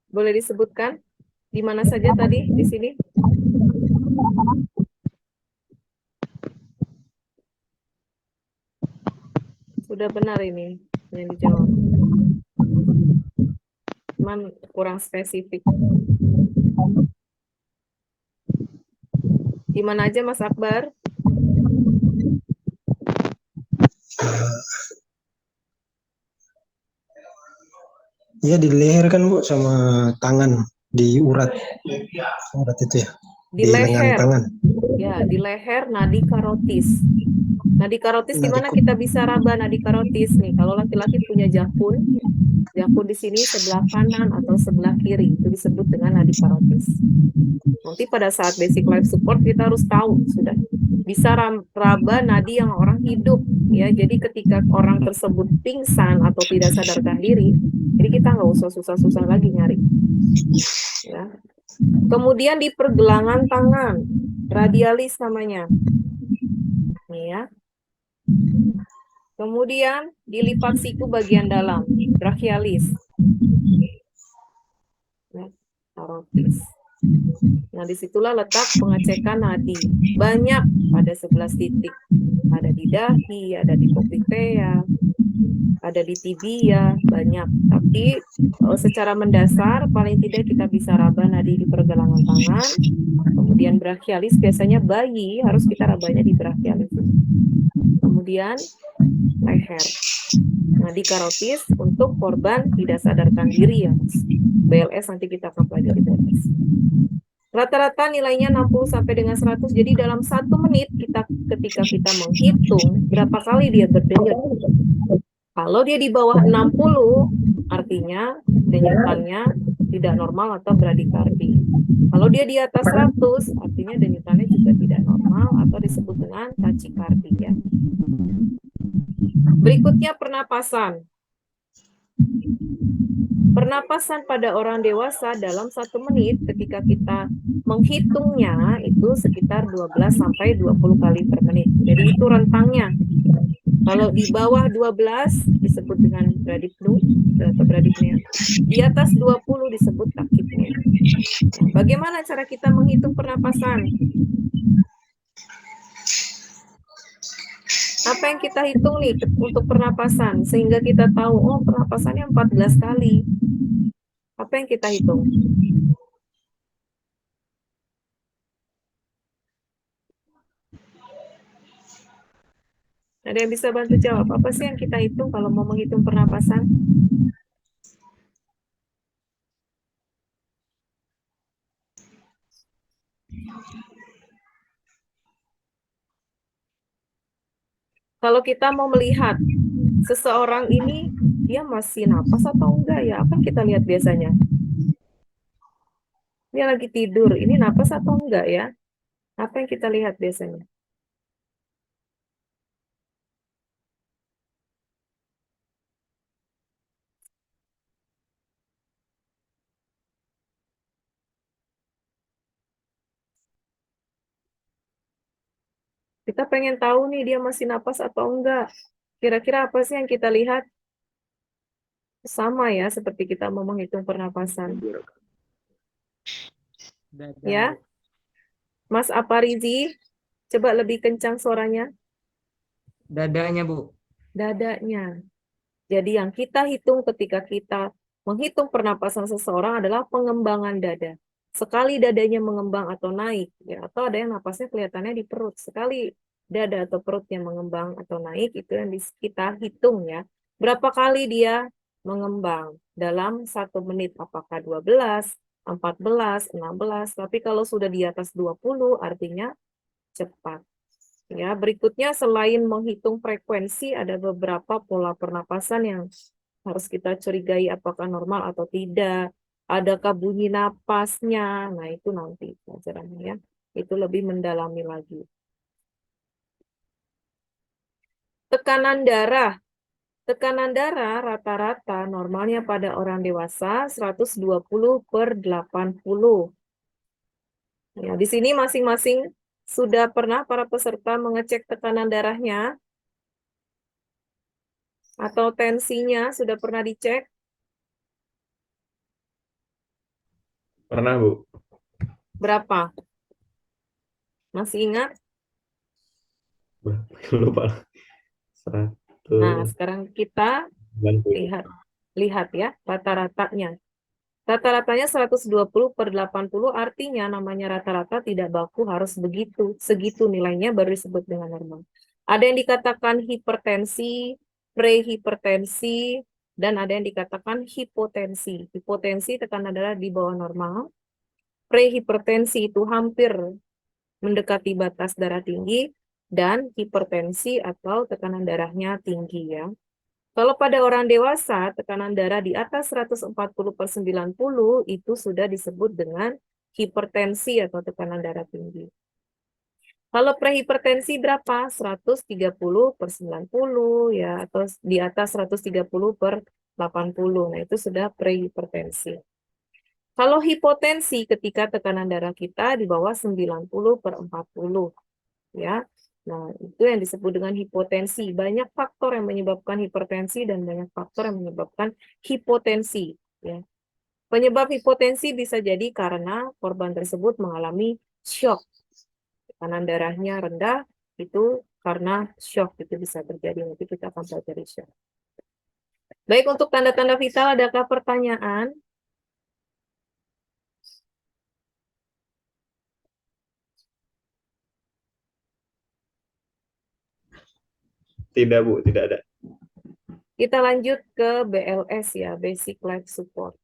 Boleh disebutkan? Di mana saja tadi? Di sini? Sudah benar ini yang dijawab. Cuman kurang spesifik. Di mana aja Mas Akbar? Iya di leher kan Bu, sama tangan di urat itu ya, Di di lengan leher. tangan. Ya, di leher nadi karotis. Nadi karotis di mana Nadi kita bisa raba nadi karotis nih? Kalau laki-laki punya jakun di sini sebelah kanan atau sebelah kiri, itu disebut dengan nadi karotis. Nanti pada saat basic life support kita harus tahu sudah bisa raba nadi yang orang hidup ya. Jadi ketika orang tersebut pingsan atau tidak sadarkan diri, jadi kita nggak usah susah-susah lagi nyari. Ya. Kemudian di pergelangan tangan, radialis namanya. Nih ya. Kemudian di lipat siku bagian dalam, brachialis. Ya, karotis. Nah, disitulah letak pengecekan nadi. Banyak, ada 11 titik. Ada di dahi, ada di cochlea, ada di tibia, banyak. Tapi secara mendasar, paling tidak kita bisa raba nadi di pergelangan tangan. Kemudian brachialis, biasanya bayi harus kita rabanya di brachialis. Kemudian leher. Nadi karotis untuk korban tidak sadarkan diri ya. BLS nanti kita akan pelajari BLS. Rata-rata nilainya 60 sampai dengan 100. Jadi dalam 1 menit ketika kita menghitung berapa kali dia berdenyut. Kalau dia di bawah 60, artinya denyutannya tidak normal atau bradikardi. Kalau dia di atas 100, artinya denyutannya juga tidak normal atau disebut dengan tachikardi ya. Berikutnya pernapasan. Pernapasan pada orang dewasa dalam 1 menit ketika kita menghitungnya itu sekitar 12 sampai 20 kali per menit. Jadi itu rentangnya. Kalau di bawah 12 disebut dengan bradipnu atau bradipnea. Di atas 20 disebut takipnea. Nah, bagaimana cara kita menghitung pernapasan? Apa yang kita hitung nih untuk pernapasan sehingga kita tahu oh pernapasannya 14 kali. Apa yang kita hitung? Ada yang bisa bantu jawab? Apa sih yang kita hitung kalau mau menghitung pernapasan? Kalau kita mau melihat seseorang ini dia masih napas atau enggak ya? Apa yang kita lihat biasanya? Dia lagi tidur, ini napas atau enggak ya? Apa yang kita lihat biasanya? Kita pengen tahu nih dia masih napas atau enggak. Kira-kira apa sih yang kita lihat? Sama ya, seperti kita mau menghitung pernapasan. Ya, Mas Aparizi, coba lebih kencang suaranya. Dadanya, Bu. Dadanya. Jadi yang kita hitung ketika kita menghitung pernapasan seseorang adalah pengembangan dada. Sekali dadanya mengembang atau naik, ya, atau ada yang napasnya kelihatannya di perut. Sekali dada atau perutnya mengembang atau naik, itu yang kita hitung ya. Berapa kali dia mengembang dalam 1 menit, apakah 12, 14, 16, tapi kalau sudah di atas 20 artinya cepat. Ya, berikutnya selain menghitung frekuensi, ada beberapa pola pernapasan yang harus kita curigai apakah normal atau tidak. Adakah bunyi napasnya? Nah, itu nanti pelajarannya ya. Itu lebih mendalami lagi. Tekanan darah. Tekanan darah rata-rata normalnya pada orang dewasa 120/80. Ya, di sini masing-masing sudah pernah para peserta mengecek tekanan darahnya atau tensinya sudah pernah dicek? Pernah, Bu. Berapa? Masih ingat? Lupa. Nah, sekarang kita 190. lihat ya rata-ratanya. Rata-ratanya 120/80 artinya namanya rata-rata tidak baku harus begitu. Segitu nilainya baru disebut dengan normal. Ada yang dikatakan hipertensi, prehipertensi, dan ada yang dikatakan hipotensi. Hipotensi tekanan darah di bawah normal. Prehipertensi itu hampir mendekati batas darah tinggi, dan hipertensi atau tekanan darahnya tinggi ya. Kalau pada orang dewasa, tekanan darah di atas 140/90 itu sudah disebut dengan hipertensi atau tekanan darah tinggi. Kalau prehipertensi berapa? 130/90 ya, atau di atas 130/80. Nah, itu sudah prehipertensi. Kalau hipotensi ketika tekanan darah kita di bawah 90/40 ya. Nah, itu yang disebut dengan hipotensi. Banyak faktor yang menyebabkan hipertensi dan banyak faktor yang menyebabkan hipotensi ya. Penyebab hipotensi bisa jadi karena korban tersebut mengalami shock. Tekanan darahnya rendah itu karena shock, itu bisa terjadi. Nanti kita akan pelajari shock. Baik, untuk tanda-tanda vital adakah pertanyaan? Tidak, Bu, tidak ada. Kita lanjut ke BLS ya, Basic Life Support.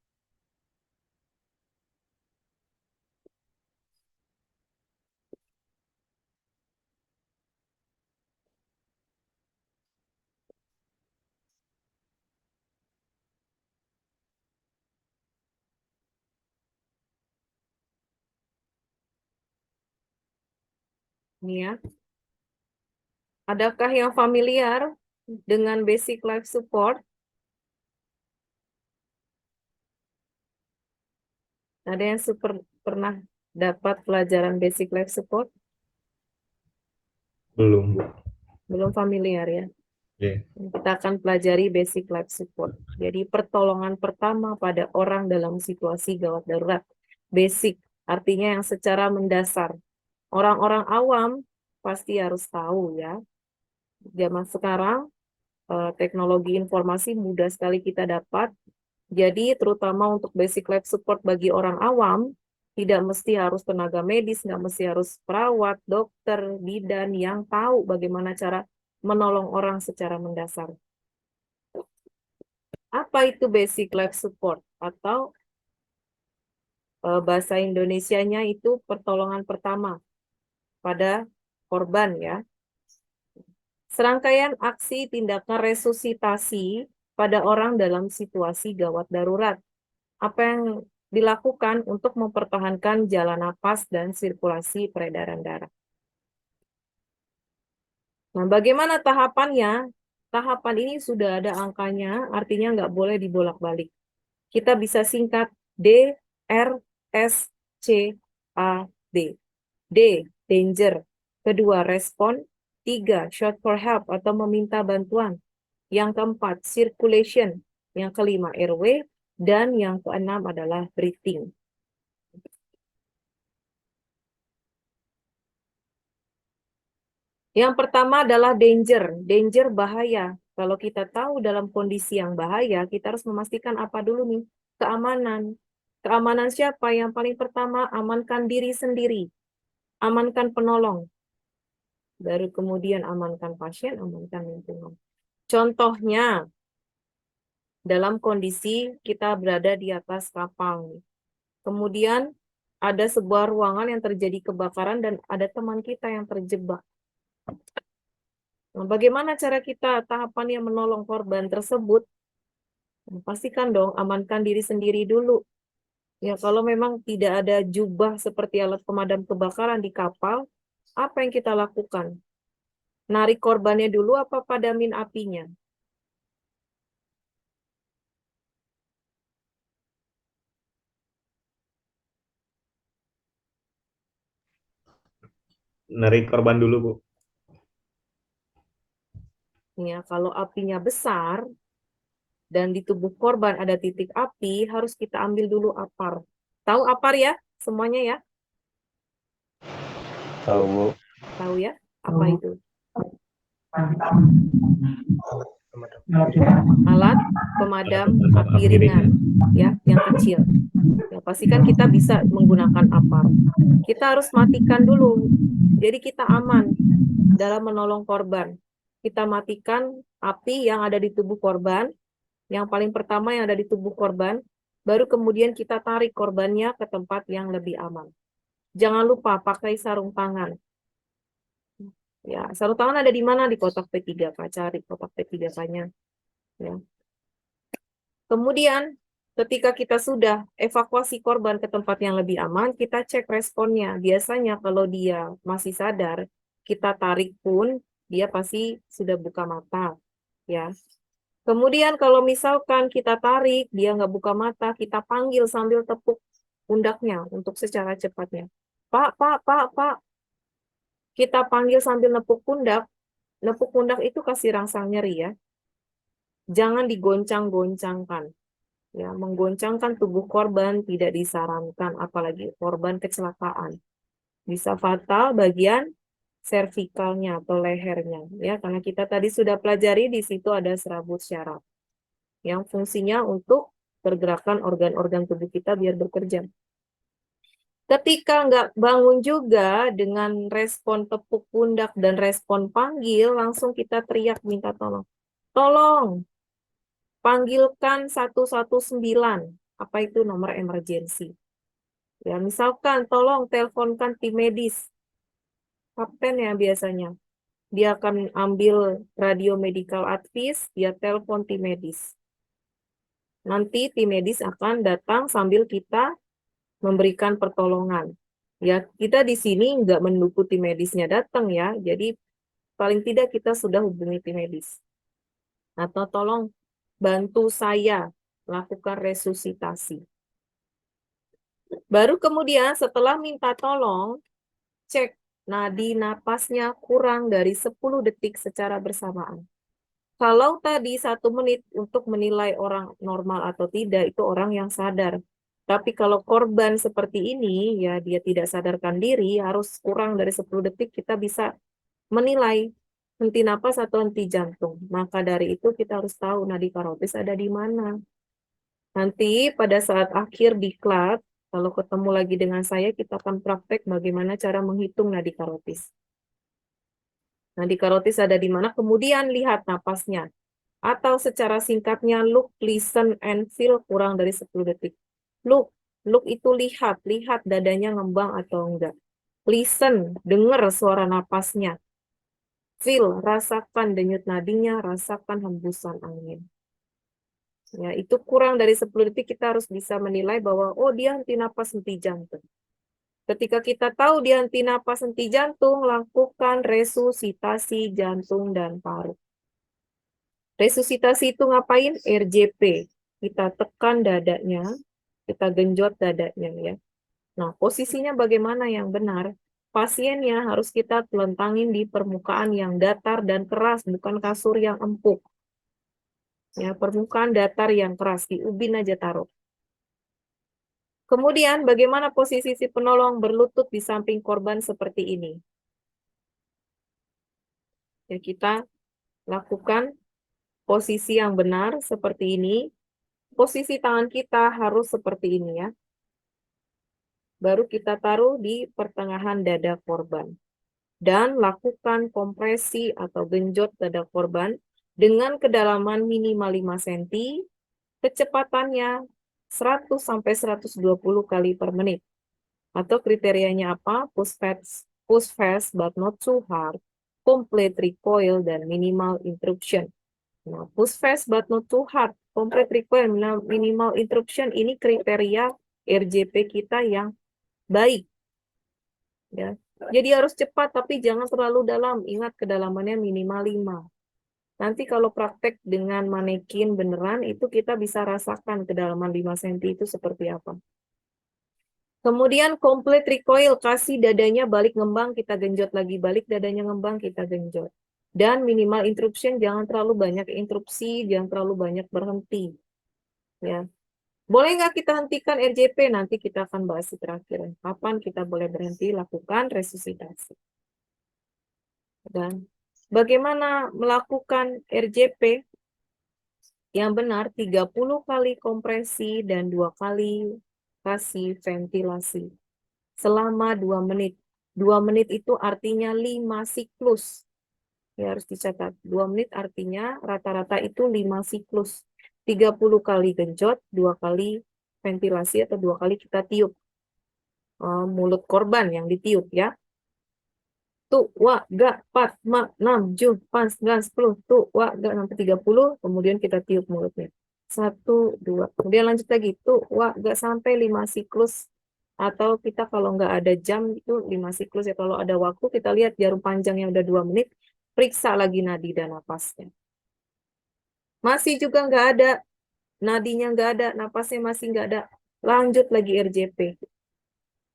Ini ya. Adakah yang familiar dengan Basic Life Support? Ada yang pernah dapat pelajaran basic life support? Belum, Bu. Belum familiar ya? Iya. Kita akan pelajari basic life support. Jadi pertolongan pertama pada orang dalam situasi gawat darurat. Basic artinya yang secara mendasar. Orang-orang awam pasti harus tahu ya. Zaman sekarang teknologi informasi mudah sekali kita dapat. Jadi terutama untuk basic life support bagi orang awam, tidak mesti harus tenaga medis, nggak mesti harus perawat, dokter, bidan yang tahu bagaimana cara menolong orang secara mendasar. Apa itu basic life support? Atau bahasa Indonesianya itu pertolongan pertama pada korban ya. Serangkaian aksi tindakan resusitasi pada orang dalam situasi gawat darurat. Apa yang dilakukan untuk mempertahankan jalan napas dan sirkulasi peredaran darah. Nah, bagaimana tahapannya? Tahapan ini sudah ada angkanya, artinya nggak boleh dibolak-balik. Kita bisa singkat D, R, S, C, A, D. D, danger. Kedua, respon. 3, shout for help atau meminta bantuan. Yang keempat, circulation. Yang kelima, airway. Dan yang keenam adalah breathing. Yang pertama adalah danger. Danger bahaya. Kalau kita tahu dalam kondisi yang bahaya, kita harus memastikan apa dulu nih? Keamanan. Keamanan siapa? Yang paling pertama, amankan diri sendiri. Amankan penolong. Baru kemudian amankan pasien, amankan lingkungan. Contohnya, dalam kondisi kita berada di atas kapal. Kemudian ada sebuah ruangan yang terjadi kebakaran dan ada teman kita yang terjebak. Nah, bagaimana cara kita tahapannya menolong korban tersebut? Nah, pastikan dong amankan diri sendiri dulu. Ya, kalau memang tidak ada jubah seperti alat pemadam kebakaran di kapal, apa yang kita lakukan? Narik korbannya dulu apa padamin apinya? Narik korban dulu, Bu. Ya, kalau apinya besar dan di tubuh korban ada titik api, harus kita ambil dulu apar. Tahu apar ya? Semuanya ya? Tahu, Bu. Tahu ya? Apa itu? Alat pemadam api ringan, ya, yang kecil. Ya, pastikan kita bisa menggunakan apar. Kita harus matikan dulu. Jadi kita aman dalam menolong korban. Kita matikan api yang ada di tubuh korban. Yang paling pertama yang ada di tubuh korban, baru kemudian kita tarik korbannya ke tempat yang lebih aman. Jangan lupa pakai sarung tangan. Ya, sarung tangan ada di mana? Di kotak P3K. Cari kotak P3K-nya. Ya. Kemudian, ketika kita sudah evakuasi korban ke tempat yang lebih aman, kita cek responnya. Biasanya kalau dia masih sadar, kita tarik pun, dia pasti sudah buka mata. Ya. Kemudian kalau misalkan kita tarik, dia nggak buka mata, kita panggil sambil tepuk pundaknya untuk secara cepatnya. Pak, Pak, Pak, Pak. Kita panggil sambil nepuk pundak. Nepuk pundak itu kasih rangsang nyeri ya. Jangan digoncang-goncangkan. Ya, menggoncangkan tubuh korban tidak disarankan, apalagi korban kecelakaan. Bisa fatal bagian servikalnya atau lehernya, ya, karena kita tadi sudah pelajari di situ ada serabut syaraf yang fungsinya untuk pergerakan organ-organ tubuh kita biar bekerja. Ketika nggak bangun juga dengan respon tepuk pundak dan respon panggil, langsung kita teriak minta tolong. Tolong, panggilkan 119. Apa itu nomor emergensi? Ya, misalkan tolong teleponkan tim medis. Kapten ya biasanya. Dia akan ambil radio medical advice, dia telepon tim medis. Nanti tim medis akan datang sambil kita memberikan pertolongan. Ya, kita di sini nggak menunggu tim medisnya datang ya, jadi paling tidak kita sudah hubungi tim medis. Atau tolong bantu saya lakukan resusitasi. Baru kemudian setelah minta tolong, cek nadi napasnya kurang dari 10 detik secara bersamaan. Kalau tadi 1 menit untuk menilai orang normal atau tidak, itu orang yang sadar. Tapi kalau korban seperti ini, ya dia tidak sadarkan diri, harus kurang dari 10 detik kita bisa menilai henti napas atau henti jantung. Maka dari itu kita harus tahu nadi karotis ada di mana. Nanti pada saat akhir diklat, kalau ketemu lagi dengan saya, kita akan praktek bagaimana cara menghitung nadi karotis. Nadi karotis ada di mana, kemudian lihat napasnya. Atau secara singkatnya, look, listen, and feel kurang dari 10 detik. Look itu lihat dadanya ngembang atau enggak. Listen, dengar suara napasnya. Feel, rasakan denyut nadinya, rasakan hembusan angin. Ya, itu kurang dari 10 detik kita harus bisa menilai bahwa, oh dia henti napas, henti jantung. Ketika kita tahu dia henti napas, henti jantung, lakukan resusitasi jantung dan paru. Resusitasi itu ngapain? RJP. Kita tekan dadanya, kita genjot dadanya ya. Nah, posisinya bagaimana yang benar? Pasiennya harus kita telentangin di permukaan yang datar dan keras, bukan kasur yang empuk. Ya, permukaan datar yang keras, di ubin aja taruh. Kemudian, bagaimana posisi si penolong berlutut di samping korban seperti ini? Ya, kita lakukan posisi yang benar seperti ini. Posisi tangan kita harus seperti ini ya. Baru kita taruh di pertengahan dada korban. Dan lakukan kompresi atau genjot dada korban dengan kedalaman minimal 5 cm, kecepatannya 100 sampai 120 kali per menit. Atau kriterianya apa? Push fast but not too hard, complete recoil, dan minimal interruption. Nah, push fast but not too hard, complete recoil, minimal interruption, ini kriteria RJP kita yang baik. Ya. Jadi harus cepat, tapi jangan terlalu dalam. Ingat, kedalamannya minimal 5. Nanti kalau praktek dengan manekin beneran, itu kita bisa rasakan kedalaman 5 cm itu seperti apa. Kemudian complete recoil, kasih dadanya balik ngembang, kita genjot lagi. Balik dadanya ngembang, kita genjot. Dan minimal interruption, jangan terlalu banyak interupsi, jangan terlalu banyak berhenti. Ya. Boleh nggak kita hentikan RJP? Nanti kita akan bahas di terakhir. Kapan kita boleh berhenti lakukan resusitasi. Dan bagaimana melakukan RJP yang benar? 30 kali kompresi dan 2 kali kasih ventilasi. Selama 2 menit. 2 menit itu artinya 5 siklus. Ya, harus dicatat. 2 menit artinya rata-rata itu 5 siklus. 30 kali genjot, 2 kali ventilasi atau 2 kali kita tiup. Mulut korban yang ditiup ya. Tu, wa, ga, pat, ma, 6, 7, pas, gas, 10. Tu, wa, ga, sampai 30. Kemudian kita tiup mulutnya. 1, 2. Kemudian lanjut lagi. Tu, wa, ga, sampai 5 siklus. Atau kita kalau nggak ada jam itu 5 siklus ya. Kalau ada waktu kita lihat jarum panjang yang udah 2 menit. Periksa lagi nadi dan napasnya. Masih juga nggak ada. Nadinya nggak ada. Napasnya masih nggak ada. Lanjut lagi RJP.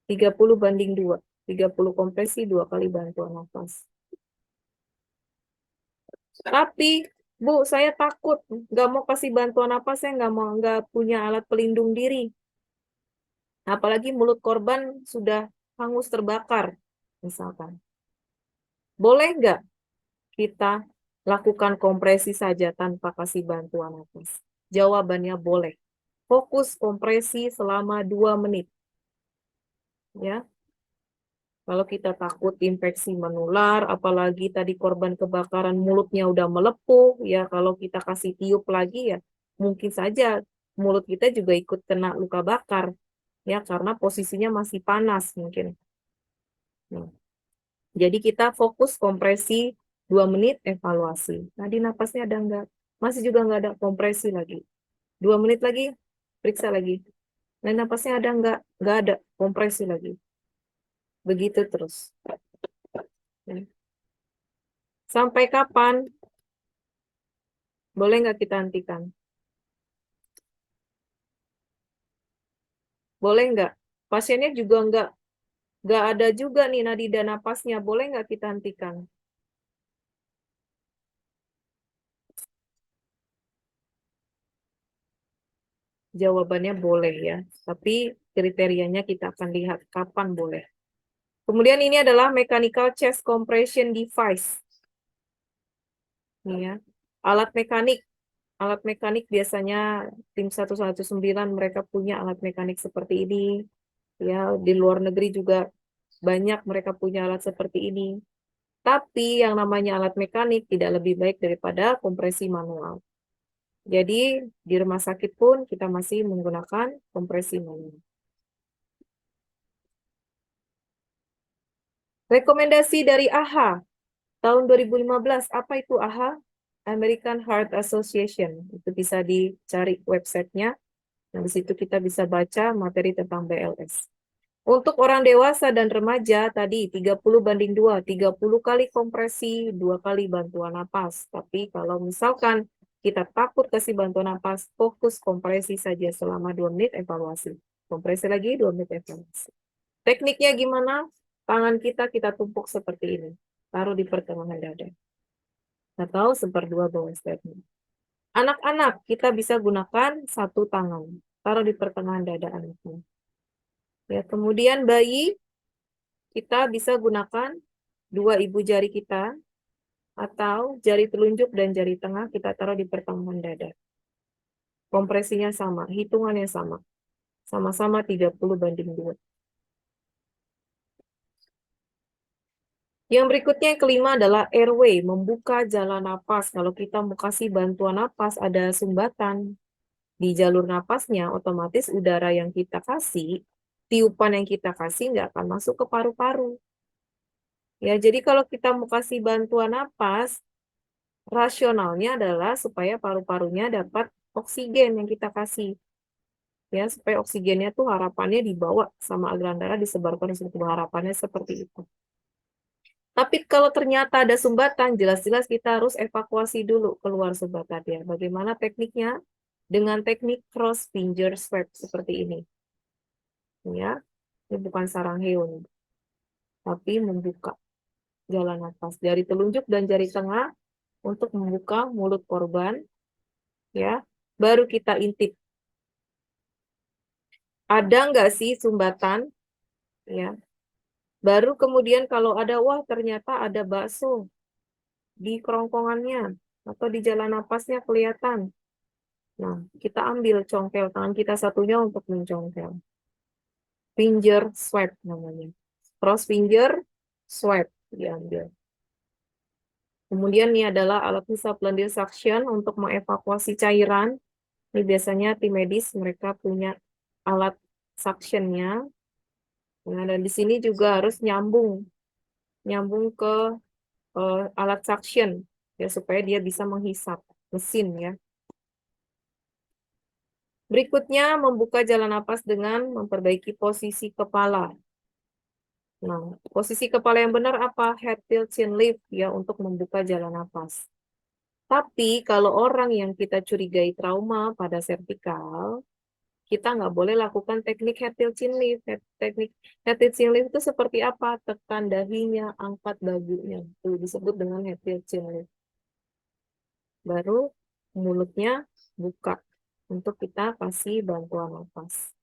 30/2. 30 kompresi, 2 kali bantuan nafas. Tapi, Bu, saya takut. Nggak mau kasih bantuan nafas, saya nggak punya alat pelindung diri. Apalagi mulut korban sudah hangus terbakar, misalkan. Boleh nggak kita lakukan kompresi saja tanpa kasih bantuan nafas? Jawabannya boleh. Fokus kompresi selama 2 menit. Ya. Kalau kita takut infeksi menular, apalagi tadi korban kebakaran mulutnya udah melepuh, ya kalau kita kasih tiup lagi ya mungkin saja mulut kita juga ikut kena luka bakar, ya karena posisinya masih panas mungkin. Nah, jadi kita fokus kompresi 2 menit, evaluasi. Nah, di napasnya ada enggak? Masih juga enggak ada, kompresi lagi. 2 menit lagi, periksa lagi. Nah, napasnya ada enggak? Enggak ada, kompresi lagi. Begitu terus. Sampai kapan? Boleh nggak kita hentikan? Boleh nggak? Pasiennya juga nggak ada juga nih nadi dan napasnya. Boleh nggak kita hentikan? Jawabannya boleh ya. Tapi kriterianya kita akan lihat kapan boleh. Kemudian ini adalah mechanical chest compression device. Ini ya. Alat mekanik. Alat mekanik biasanya tim 119 mereka punya alat mekanik seperti ini. Ya, di luar negeri juga banyak mereka punya alat seperti ini. Tapi yang namanya alat mekanik tidak lebih baik daripada kompresi manual. Jadi di rumah sakit pun kita masih menggunakan kompresi manual. Rekomendasi dari AHA tahun 2015, apa itu AHA? American Heart Association. Itu bisa dicari websitenya. Nah, di situ kita bisa baca materi tentang BLS. Untuk orang dewasa dan remaja tadi 30:2, 30 kali kompresi, 2 kali bantuan napas. Tapi kalau misalkan kita takut kasih bantuan napas, fokus kompresi saja selama 2 menit evaluasi. Kompresi lagi 2 menit evaluasi. Tekniknya gimana? Tangan kita tumpuk seperti ini. Taruh di pertengahan dada. Atau seperdua bawah sternum. Anak-anak kita bisa gunakan satu tangan. Taruh di pertengahan dada anaknya. Ya, kemudian bayi kita bisa gunakan 2 ibu jari kita atau jari telunjuk dan jari tengah kita taruh di pertengahan dada. Kompresinya sama, hitungannya sama. Sama-sama 30:2. Yang berikutnya yang kelima adalah airway, membuka jalan napas. Kalau kita mau kasih bantuan napas, ada sumbatan di jalur napasnya, otomatis udara yang kita kasih, tiupan yang kita kasih nggak akan masuk ke paru-paru. Ya, jadi kalau kita mau kasih bantuan napas, rasionalnya adalah supaya paru-parunya dapat oksigen yang kita kasih. Ya, supaya oksigennya tuh harapannya dibawa sama aliran darah disebarkan di seluruh tubuh, harapannya seperti itu. Tapi kalau ternyata ada sumbatan, jelas-jelas kita harus evakuasi dulu keluar sumbatannya. Bagaimana tekniknya? Dengan teknik cross finger swab seperti ini. Ya, ini bukan sarang hewan, tapi membuka jalan nafas jari telunjuk dan jari tengah untuk membuka mulut korban. Ya, baru kita intip. Ada nggak sih sumbatan? Ya, baru kemudian kalau ada, wah ternyata ada bakso di kerongkongannya atau di jalan napasnya kelihatan. Nah, kita ambil congkel tangan kita satunya untuk mencongkel. Finger swab namanya. Cross finger swab diambil. Kemudian ini adalah alat hisap lendir suction untuk mengevakuasi cairan. Ini biasanya tim medis mereka punya alat suctionnya. Nah, dan di sini juga harus nyambung ke alat suction ya supaya dia bisa menghisap mesin ya. Berikutnya membuka jalan napas dengan memperbaiki posisi kepala. Nah, posisi kepala yang benar apa? Head tilt chin lift ya untuk membuka jalan napas. Tapi kalau orang yang kita curigai trauma pada servikal, kita nggak boleh lakukan teknik head tilt chin lift. Teknik head tilt chin lift itu seperti apa? Tekan dahinya, angkat dagunya. Itu disebut dengan head tilt chin lift. Baru mulutnya buka untuk kita kasih bantuan nafas.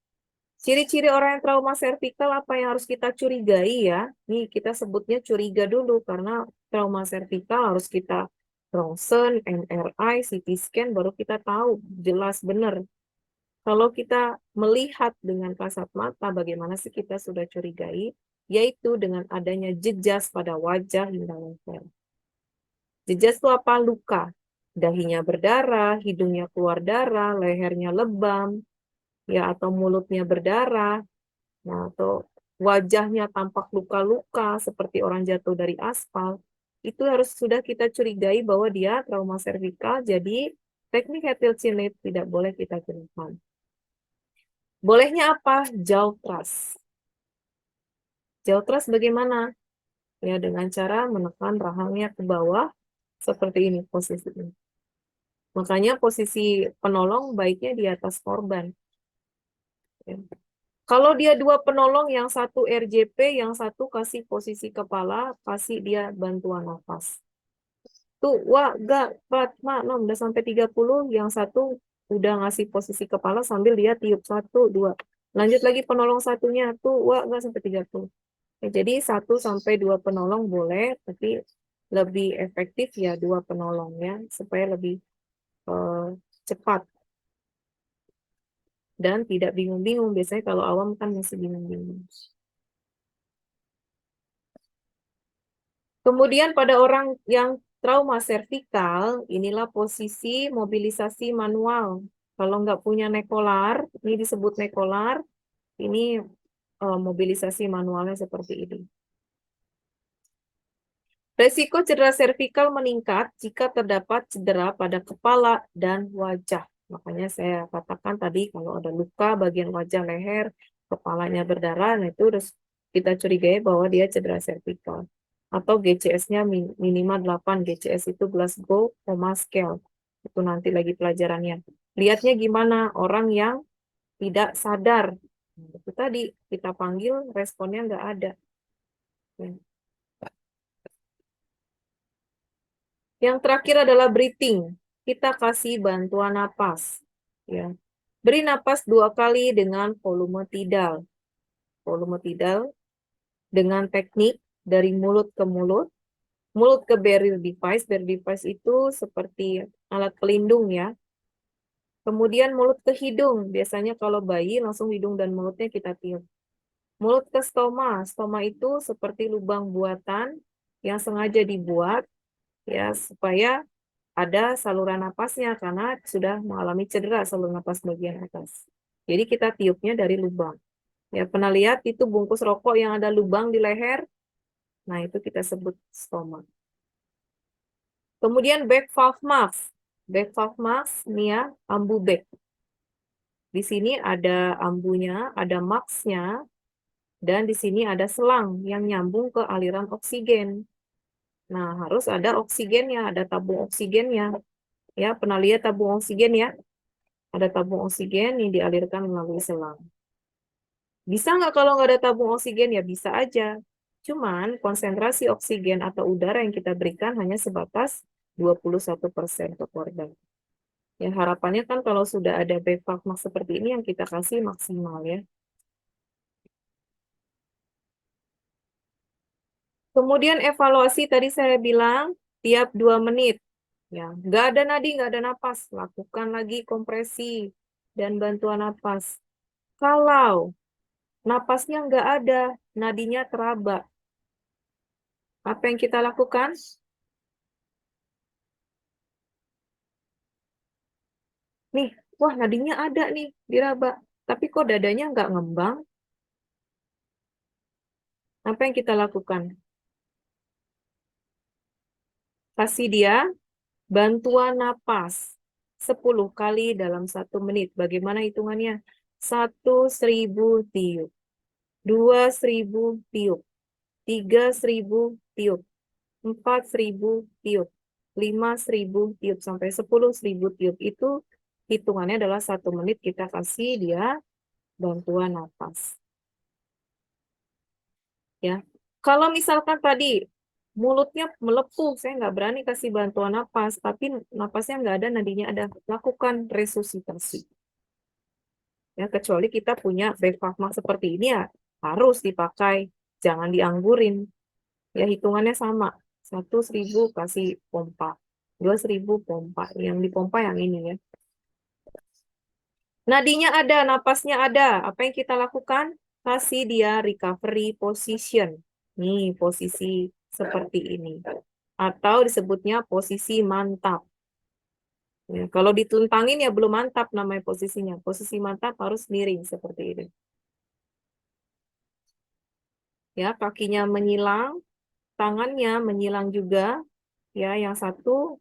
Ciri-ciri orang yang trauma servikal apa yang harus kita curigai ya? Nih kita sebutnya curiga dulu karena trauma servikal harus kita ronsen, MRI, CT scan baru kita tahu jelas benar. Kalau kita melihat dengan kasat mata bagaimana sih kita sudah curigai, yaitu dengan adanya jejas pada wajah hingga leher. Jejas itu apa? Luka. Dahinya berdarah, hidungnya keluar darah, lehernya lebam, ya atau mulutnya berdarah, nah atau wajahnya tampak luka-luka seperti orang jatuh dari aspal, itu harus sudah kita curigai bahwa dia trauma servikal, jadi teknik head tilt chin lift tidak boleh kita gunakan. Bolehnya apa? Jaw thrust. Jaw thrust bagaimana? Ya dengan cara menekan rahangnya ke bawah seperti ini posisinya. Makanya posisi penolong baiknya di atas korban. Ya. Kalau dia dua penolong, yang satu RJP, yang satu kasih posisi kepala, kasih dia bantuan nafas. Tuh, wah, gak, Fatma, nom, udah sampai 30, yang satu udah ngasih posisi kepala sambil dia tiup 1, 2. Lanjut lagi penolong satunya, tuh, wah, gak sampai 30. Ya, jadi 1 sampai 2 penolong boleh, tapi lebih efektif ya 2 penolong ya, supaya lebih cepat. Dan tidak bingung-bingung. Biasanya kalau awam kan masih bingung-bingung. Kemudian pada orang yang trauma servikal, inilah posisi mobilisasi manual. Kalau nggak punya nekolar, ini disebut nekolar, ini mobilisasi manualnya seperti ini. Resiko cedera servikal meningkat jika terdapat cedera pada kepala dan wajah. Makanya saya katakan tadi kalau ada luka bagian wajah, leher, kepalanya berdarah, nah itu harus kita curigai bahwa dia cedera servikal. Atau GCS-nya minimal 8, GCS itu Glasgow Coma Scale. Itu nanti lagi pelajarannya. Lihatnya gimana orang yang tidak sadar. Nah, itu tadi kita panggil responnya nggak ada. Yang terakhir adalah breathing. Kita kasih bantuan napas. Ya. Beri napas 2 kali dengan volume tidal. Volume tidal dengan teknik dari mulut ke mulut. Mulut ke barrier device. Barrier device itu seperti alat pelindung ya. Kemudian mulut ke hidung. Biasanya kalau bayi langsung hidung dan mulutnya kita tiup. Mulut ke stoma. Stoma itu seperti lubang buatan yang sengaja dibuat ya supaya ada saluran napasnya karena sudah mengalami cedera saluran napas bagian atas. Jadi kita tiupnya dari lubang. Ya, pernah lihat itu bungkus rokok yang ada lubang di leher? Nah, itu kita sebut stoma. Kemudian back valve mask. Back valve mask, ini ya, ambu back. Di sini ada ambunya, ada masknya, dan di sini ada selang yang nyambung ke aliran oksigen. Nah, harus ada oksigennya, ada tabung oksigennya. Ya, pernah lihat tabung oksigen ya? Ada tabung oksigen yang dialirkan melalui selang. Bisa nggak kalau nggak ada tabung oksigen? Ya bisa aja. Cuman konsentrasi oksigen atau udara yang kita berikan hanya sebatas 21% ke korban. Ya harapannya kan kalau sudah ada back valve mask seperti ini yang kita kasih maksimal ya. Kemudian evaluasi tadi saya bilang tiap 2 menit. Ya, nggak ada nadi, nggak ada napas. Lakukan lagi kompresi dan bantuan napas. Kalau napasnya nggak ada, nadinya teraba. Apa yang kita lakukan? Nih, wah nadinya ada nih, diraba. Tapi kok dadanya nggak ngembang? Apa yang kita lakukan? Kasih dia bantuan napas 10 kali dalam 1 menit. Bagaimana hitungannya? 1.000 tiup. 2.000 tiup. 3.000 tiup. 4.000 tiup. 5.000 tiup. Sampai 10.000 tiup. Itu hitungannya adalah 1 menit kita kasih dia bantuan napas. Ya, kalau misalkan tadi mulutnya melepuh, saya nggak berani kasih bantuan napas, tapi napasnya nggak ada, nadinya ada, lakukan resusitasi. Ya, kecuali kita punya back valve mask seperti ini ya harus dipakai, jangan dianggurin. Ya hitungannya sama, 1.000 kasih pompa, 2.000 pompa, yang dipompa yang ini ya. Nadinya ada, napasnya ada, apa yang kita lakukan? Kasih dia recovery position. Nih, posisi seperti ini. Atau disebutnya posisi mantap. Ya, kalau dituntangin ya belum mantap namanya posisinya. Posisi mantap harus miring seperti ini. Ya, kakinya menyilang, tangannya menyilang juga. Ya, yang satu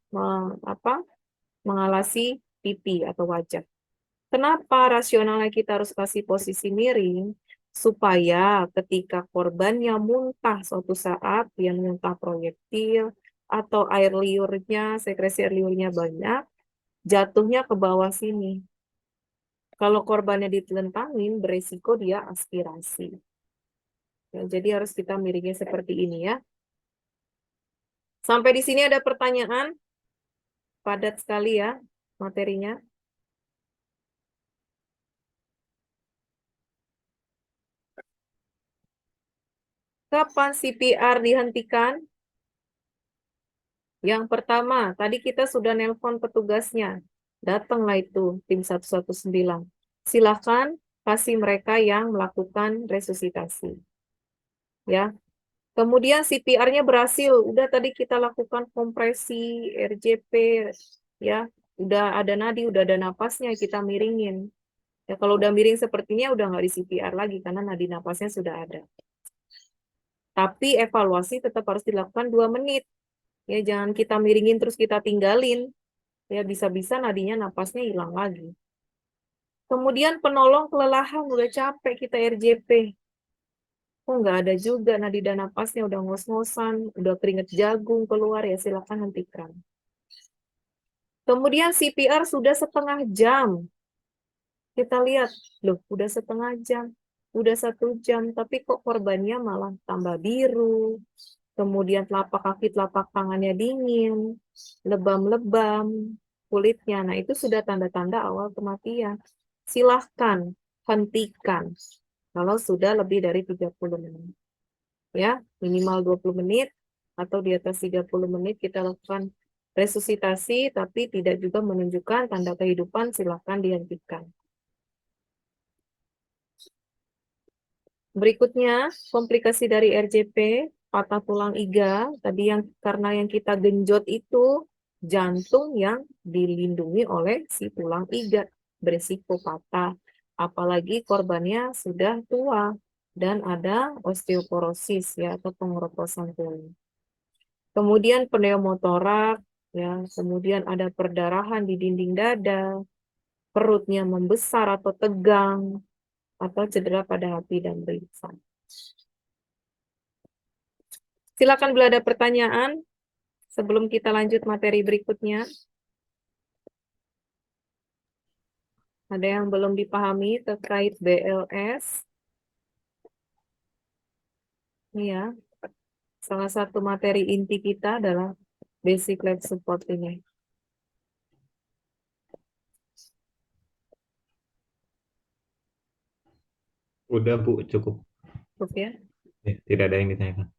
mengalasi pipi atau wajah. Kenapa rasionalnya kita harus kasih posisi miring? Supaya ketika korbannya muntah suatu saat, dia muntah proyektil, atau air liurnya, sekresi air liurnya banyak, jatuhnya ke bawah sini. Kalau korbannya ditelentangin, beresiko dia aspirasi. Ya, jadi harus kita miringnya seperti ini ya. Sampai di sini ada pertanyaan? Padat sekali ya materinya. Kapan CPR dihentikan? Yang pertama, tadi kita sudah nelpon petugasnya. Datanglah itu tim 119. Silakan kasih mereka yang melakukan resusitasi. Ya. Kemudian CPR-nya berhasil. Udah tadi kita lakukan kompresi, RJP, ya. Udah ada nadi, udah ada napasnya, kita miringin. Ya, kalau udah miring sepertinya udah nggak di CPR lagi karena nadi napasnya sudah ada. Tapi evaluasi tetap harus dilakukan 2 menit. Ya, jangan kita miringin terus kita tinggalin. Ya, bisa-bisa nadinya napasnya hilang lagi. Kemudian penolong kelelahan, udah capek kita RJP. Oh, nggak ada juga nadi dan napasnya, udah ngos-ngosan, udah keringet jagung keluar, ya silakan hentikan. Kemudian CPR sudah setengah jam. Kita lihat, loh udah setengah jam, udah 1 jam, tapi kok korbannya malah tambah biru. Kemudian telapak kaki, telapak tangannya dingin, lebam-lebam, kulitnya. Nah, itu sudah tanda-tanda awal kematian. Silahkan hentikan kalau sudah lebih dari 30 menit. Ya, minimal 20 menit atau di atas 30 menit kita lakukan resusitasi, tapi tidak juga menunjukkan tanda kehidupan, silahkan dihentikan. Berikutnya, komplikasi dari RJP, patah tulang iga. Tadi karena yang kita genjot itu jantung yang dilindungi oleh si tulang iga, berisiko patah. Apalagi korbannya sudah tua dan ada osteoporosis ya atau pengeroposan tulang. Kemudian pneumotorak, ya, kemudian ada perdarahan di dinding dada, perutnya membesar atau tegang, atau cedera pada hati dan lisan. Silakan bila ada pertanyaan sebelum kita lanjut materi berikutnya. Ada yang belum dipahami terkait BLS? Iya. Salah satu materi inti kita adalah basic life support ini. Udah Bu, cukup. Cukup ya. Ya, tidak ada yang ditanyakan.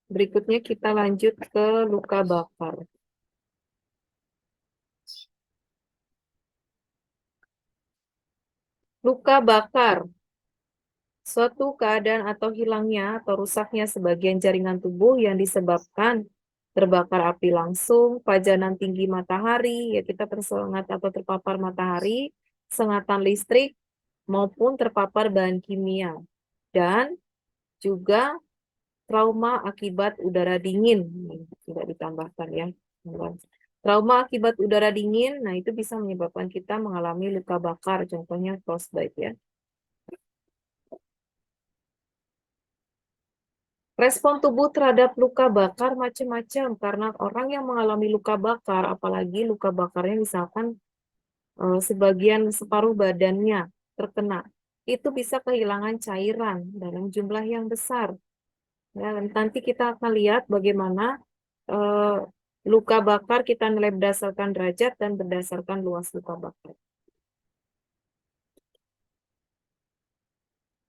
Berikutnya kita lanjut ke luka bakar. Luka bakar. Suatu keadaan atau hilangnya atau rusaknya sebagian jaringan tubuh yang disebabkan terbakar api langsung, pajanan tinggi matahari, ya kita tersengat atau terpapar matahari, sengatan listrik, maupun terpapar bahan kimia. Dan juga trauma akibat udara dingin. Tidak ditambahkan ya. Trauma akibat udara dingin, nah itu bisa menyebabkan kita mengalami luka bakar, contohnya frostbite ya. Respon tubuh terhadap luka bakar macam-macam karena orang yang mengalami luka bakar, apalagi luka bakarnya misalkan sebagian separuh badannya terkena, itu bisa kehilangan cairan dalam jumlah yang besar. Ya, nanti kita akan lihat bagaimana luka bakar kita nilai berdasarkan derajat dan berdasarkan luas luka bakar.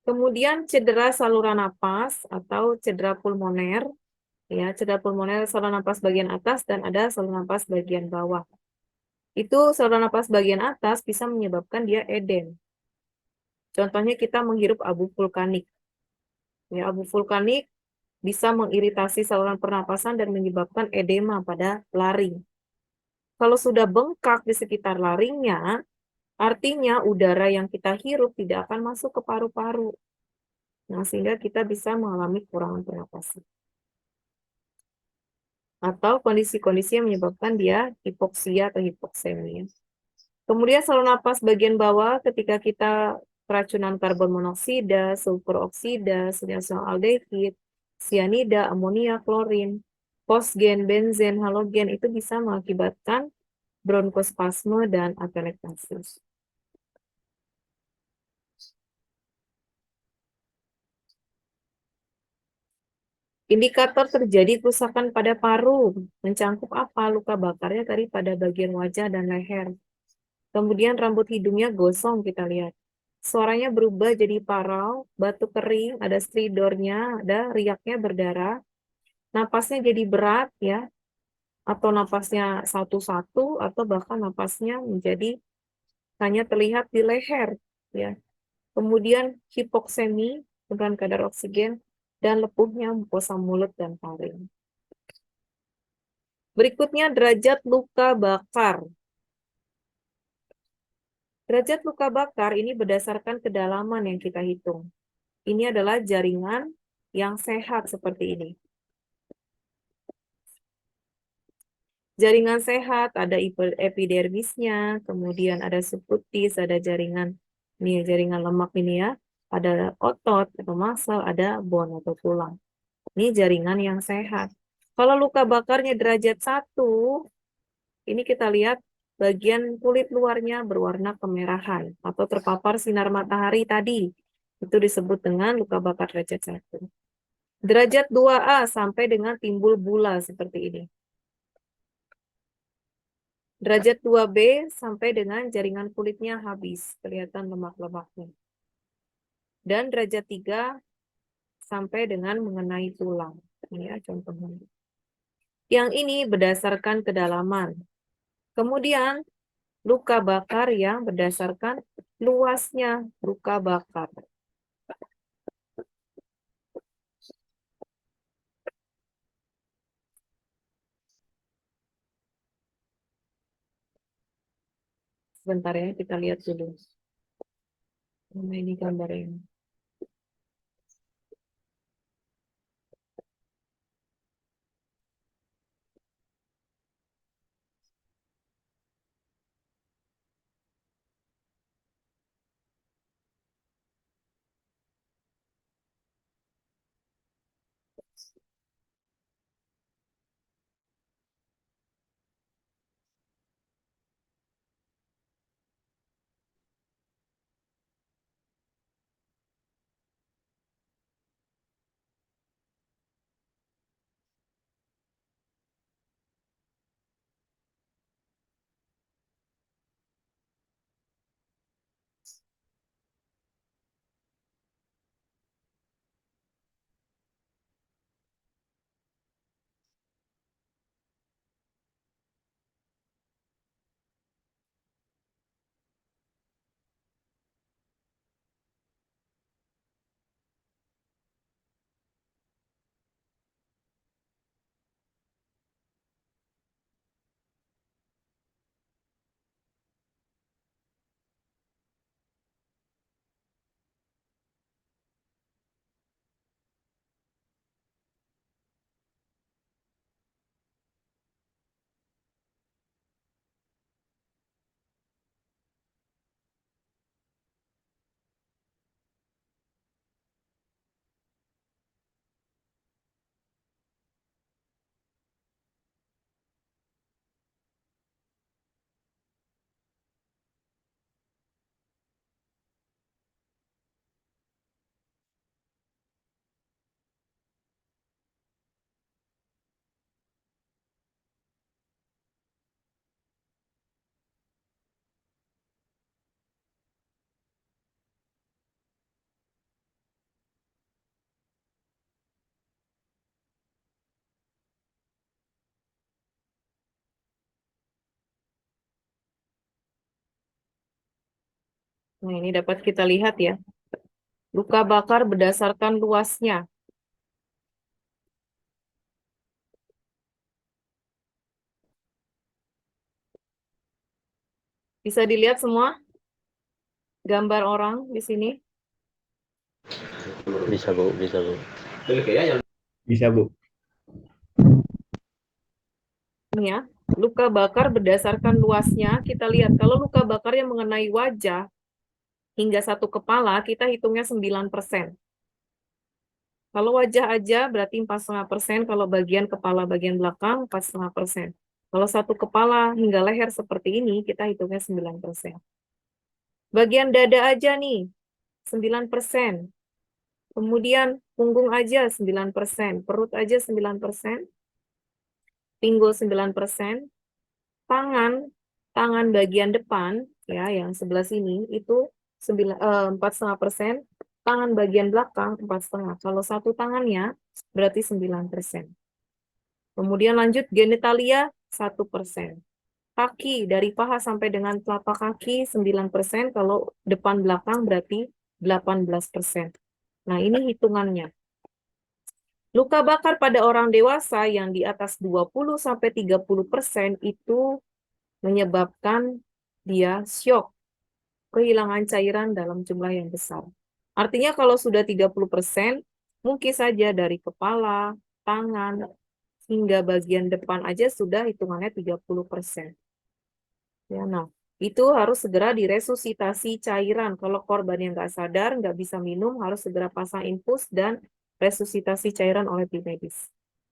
Kemudian cedera saluran napas atau cedera pulmoner. Ya, cedera pulmoner saluran napas bagian atas dan ada saluran napas bagian bawah. Itu saluran napas bagian atas bisa menyebabkan dia edem. Contohnya kita menghirup abu vulkanik. Ya, abu vulkanik bisa mengiritasi saluran pernapasan dan menyebabkan edema pada laring. Kalau sudah bengkak di sekitar laringnya, artinya udara yang kita hirup tidak akan masuk ke paru-paru. Nah, sehingga kita bisa mengalami kekurangan pernapasan. Atau kondisi-kondisi yang menyebabkan dia hipoksia atau hipoksemia. Kemudian saluran napas bagian bawah ketika kita keracunan karbon monoksida, sulfur oksida, aldehid, sianida, amonia, klorin, fosgen, benzen, halogen itu bisa mengakibatkan bronkospasme, dan atelektasis. Indikator terjadi kerusakan pada paru mencangkup apa? Luka bakarnya tadi pada bagian wajah dan leher. Kemudian rambut hidungnya gosong kita lihat. Suaranya berubah jadi parau, batuk kering, ada stridornya, ada riaknya berdarah. Napasnya jadi berat ya, atau napasnya satu-satu, atau bahkan napasnya menjadi hanya terlihat di leher ya. Kemudian hipoksemi, penurunan kadar oksigen, dan lepuhnya mukosa mulut dan taring. Berikutnya derajat luka bakar. Derajat luka bakar ini berdasarkan kedalaman yang kita hitung. Ini adalah jaringan yang sehat seperti ini. Jaringan sehat, ada epidermisnya, kemudian ada subkutis, ada jaringan, ini jaringan lemak ini ya, ada otot atau muscle, ada bone atau tulang. Ini jaringan yang sehat. Kalau luka bakarnya derajat 1, ini kita lihat bagian kulit luarnya berwarna kemerahan atau terpapar sinar matahari tadi. Itu disebut dengan luka bakar derajat 1. Derajat 2A sampai dengan timbul bula seperti ini. Derajat 2B sampai dengan jaringan kulitnya habis, kelihatan lemak-lemaknya. Dan derajat 3 sampai dengan mengenai tulang. Ini ya contohnya. Yang ini berdasarkan kedalaman. Kemudian luka bakar yang berdasarkan luasnya luka bakar. Sebentar ya, kita lihat dulu. Nah, ini gambarnya. Nah, ini dapat kita lihat ya. Luka bakar berdasarkan luasnya. Bisa dilihat semua gambar orang di sini? Bisa Bu, bisa Bu. Bisa, Bu. Ini ya, luka bakar berdasarkan luasnya. Kita lihat, kalau luka bakar yang mengenai wajah hingga satu kepala, kita hitungnya 9%. Kalau wajah aja berarti 4,5%, kalau bagian kepala bagian belakang 4,5%. Kalau satu kepala hingga leher seperti ini, kita hitungnya 9%. Bagian dada aja nih, 9%. Kemudian punggung aja 9%, perut aja 9%, pinggul 9%, tangan bagian depan, ya yang sebelah sini, itu 4,5%, tangan bagian belakang 4,5%. Kalau satu tangannya, berarti 9%. Kemudian lanjut genitalia 1%. Kaki dari paha sampai dengan telapak kaki 9%, kalau depan belakang berarti 18%. Nah, ini hitungannya. Luka bakar pada orang dewasa yang di atas 20-30% itu menyebabkan dia syok, kehilangan cairan dalam jumlah yang besar. Artinya kalau sudah 30%, mungkin saja dari kepala, tangan, hingga bagian depan aja sudah hitungannya 30%. Ya, nah, itu harus segera diresusitasi cairan. Kalau korban yang nggak sadar, nggak bisa minum, harus segera pasang infus dan resusitasi cairan oleh tim medis.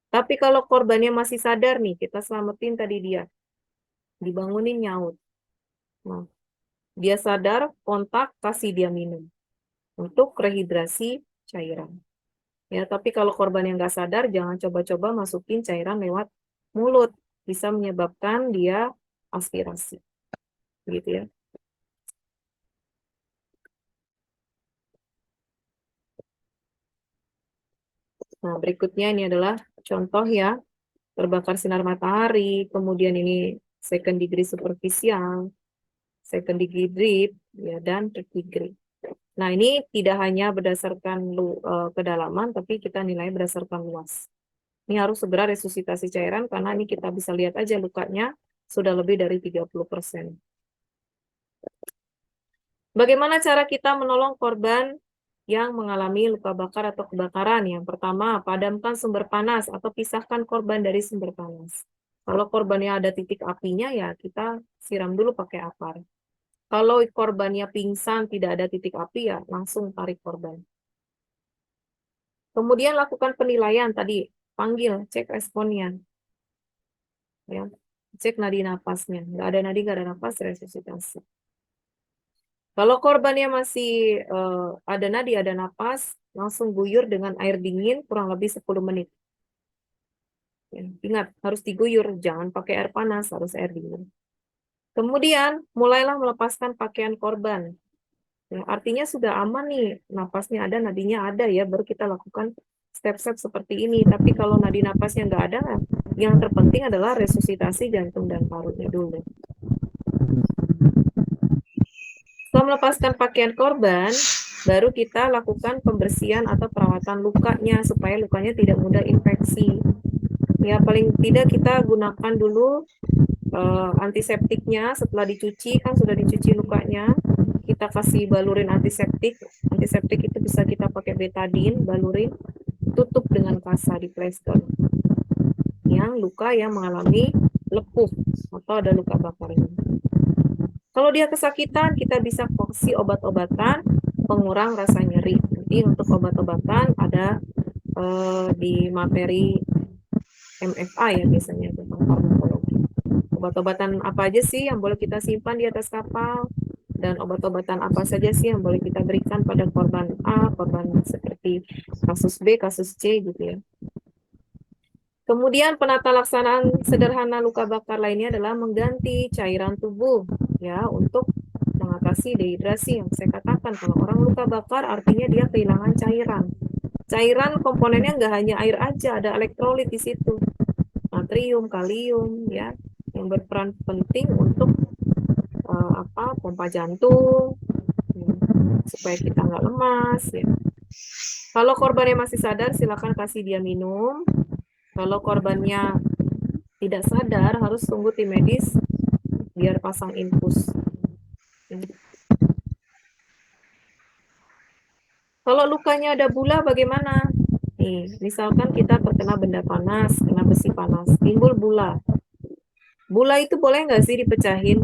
Tapi kalau korbannya masih sadar nih, kita selamatin tadi dia. Dibangunin nyaut. Nah, dia sadar, kontak, kasih dia minum. Untuk rehidrasi cairan. Ya, tapi kalau korban yang nggak sadar, jangan coba-coba masukin cairan lewat mulut. Bisa menyebabkan dia aspirasi. Gitu ya. Nah, berikutnya ini adalah contoh ya, terbakar sinar matahari, kemudian ini second degree superficial, second degree drip, ya, dan third degree. Nah, ini tidak hanya berdasarkan kedalaman, tapi kita nilai berdasarkan luas. Ini harus segera resusitasi cairan, karena ini kita bisa lihat aja lukanya sudah lebih dari 30%. Bagaimana cara kita menolong korban yang mengalami luka bakar atau kebakaran? Yang pertama, padamkan sumber panas atau pisahkan korban dari sumber panas. Kalau korbannya ada titik apinya, ya kita siram dulu pakai apar. Kalau korbannya pingsan, tidak ada titik api, ya langsung tarik korban. Kemudian lakukan penilaian tadi, panggil, cek responnya. Ya, cek nadi napasnya. Nggak ada nadi, nggak ada napas, resusitasi. Kalau korbannya masih ada nadi, ada napas, langsung guyur dengan air dingin kurang lebih 10 menit. Ya, ingat, harus diguyur, jangan pakai air panas, harus air dingin. Kemudian, mulailah melepaskan pakaian korban. Ya, artinya sudah aman nih, napasnya ada, nadinya ada ya, baru kita lakukan step-step seperti ini. Tapi kalau nadi napasnya nggak ada, yang terpenting adalah resusitasi jantung dan parunya dulu. Setelah melepaskan pakaian korban, baru kita lakukan pembersihan atau perawatan lukanya supaya lukanya tidak mudah infeksi. Ya, paling tidak kita gunakan dulu antiseptiknya setelah dicuci, kan sudah dicuci lukanya. Kita kasih balurin antiseptik. Antiseptik itu bisa kita pakai betadine, balurin, tutup dengan kasa di plester. Yang luka yang mengalami lepuh atau ada luka bakarnya. Kalau dia kesakitan, kita bisa kasih obat-obatan pengurang rasa nyeri. Nanti untuk obat-obatan ada di materi MFA ya biasanya tentang farmakologi. Obat-obatan apa aja sih yang boleh kita simpan di atas kapal? Dan obat-obatan apa saja sih yang boleh kita berikan pada korban A, korban seperti kasus B, kasus C gitu ya. Kemudian penata laksanaan sederhana luka bakar lainnya adalah mengganti cairan tubuh ya untuk mengatasi dehidrasi yang saya katakan. Kalau orang luka bakar artinya dia kehilangan cairan. Cairan komponennya nggak hanya air aja, ada elektrolit di situ. Natrium, kalium ya yang berperan penting untuk pompa jantung ya, supaya kita nggak lemas ya. Kalau korbannya masih sadar silakan kasih dia minum. Kalau korbannya tidak sadar harus tunggu tim medis biar pasang infus. Kalau lukanya ada bula bagaimana? Nih, misalkan kita terkena benda panas, kena besi panas, timbul bula. Bula itu boleh nggak sih dipecahin?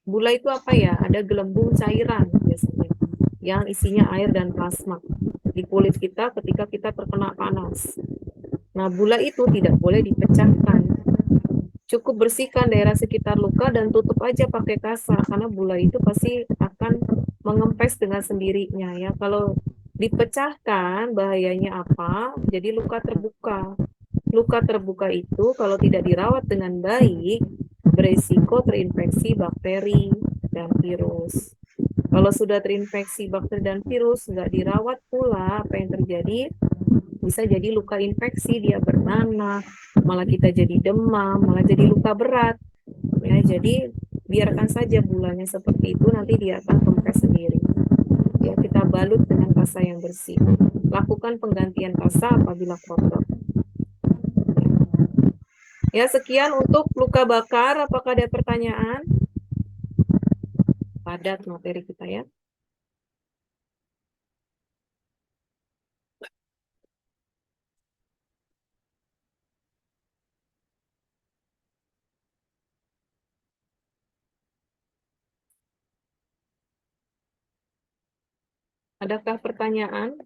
Bula itu apa ya? Ada gelembung cairan biasanya. yang isinya air dan plasma di kulit kita ketika kita terkena panas. Nah, bula itu tidak boleh dipecahkan. Cukup bersihkan daerah sekitar luka dan tutup aja pakai kasa, karena bula itu pasti akan mengempes dengan sendirinya ya. Kalau dipecahkan, bahayanya apa? Jadi luka terbuka. Luka terbuka itu kalau tidak dirawat dengan baik, beresiko terinfeksi bakteri dan virus. Kalau sudah terinfeksi bakteri dan virus, nggak dirawat pula, apa yang terjadi? Bisa jadi luka infeksi, dia bernanah, malah kita jadi demam, malah jadi luka berat. Ya, jadi biarkan saja bulanya seperti itu, nanti dia akan kempes sendiri. Ya, kita balut dengan kasa yang bersih. Lakukan penggantian kasa apabila kotor. Ya, sekian untuk luka bakar. Apakah ada pertanyaan? Padat materi kita ya. Adakah pertanyaan?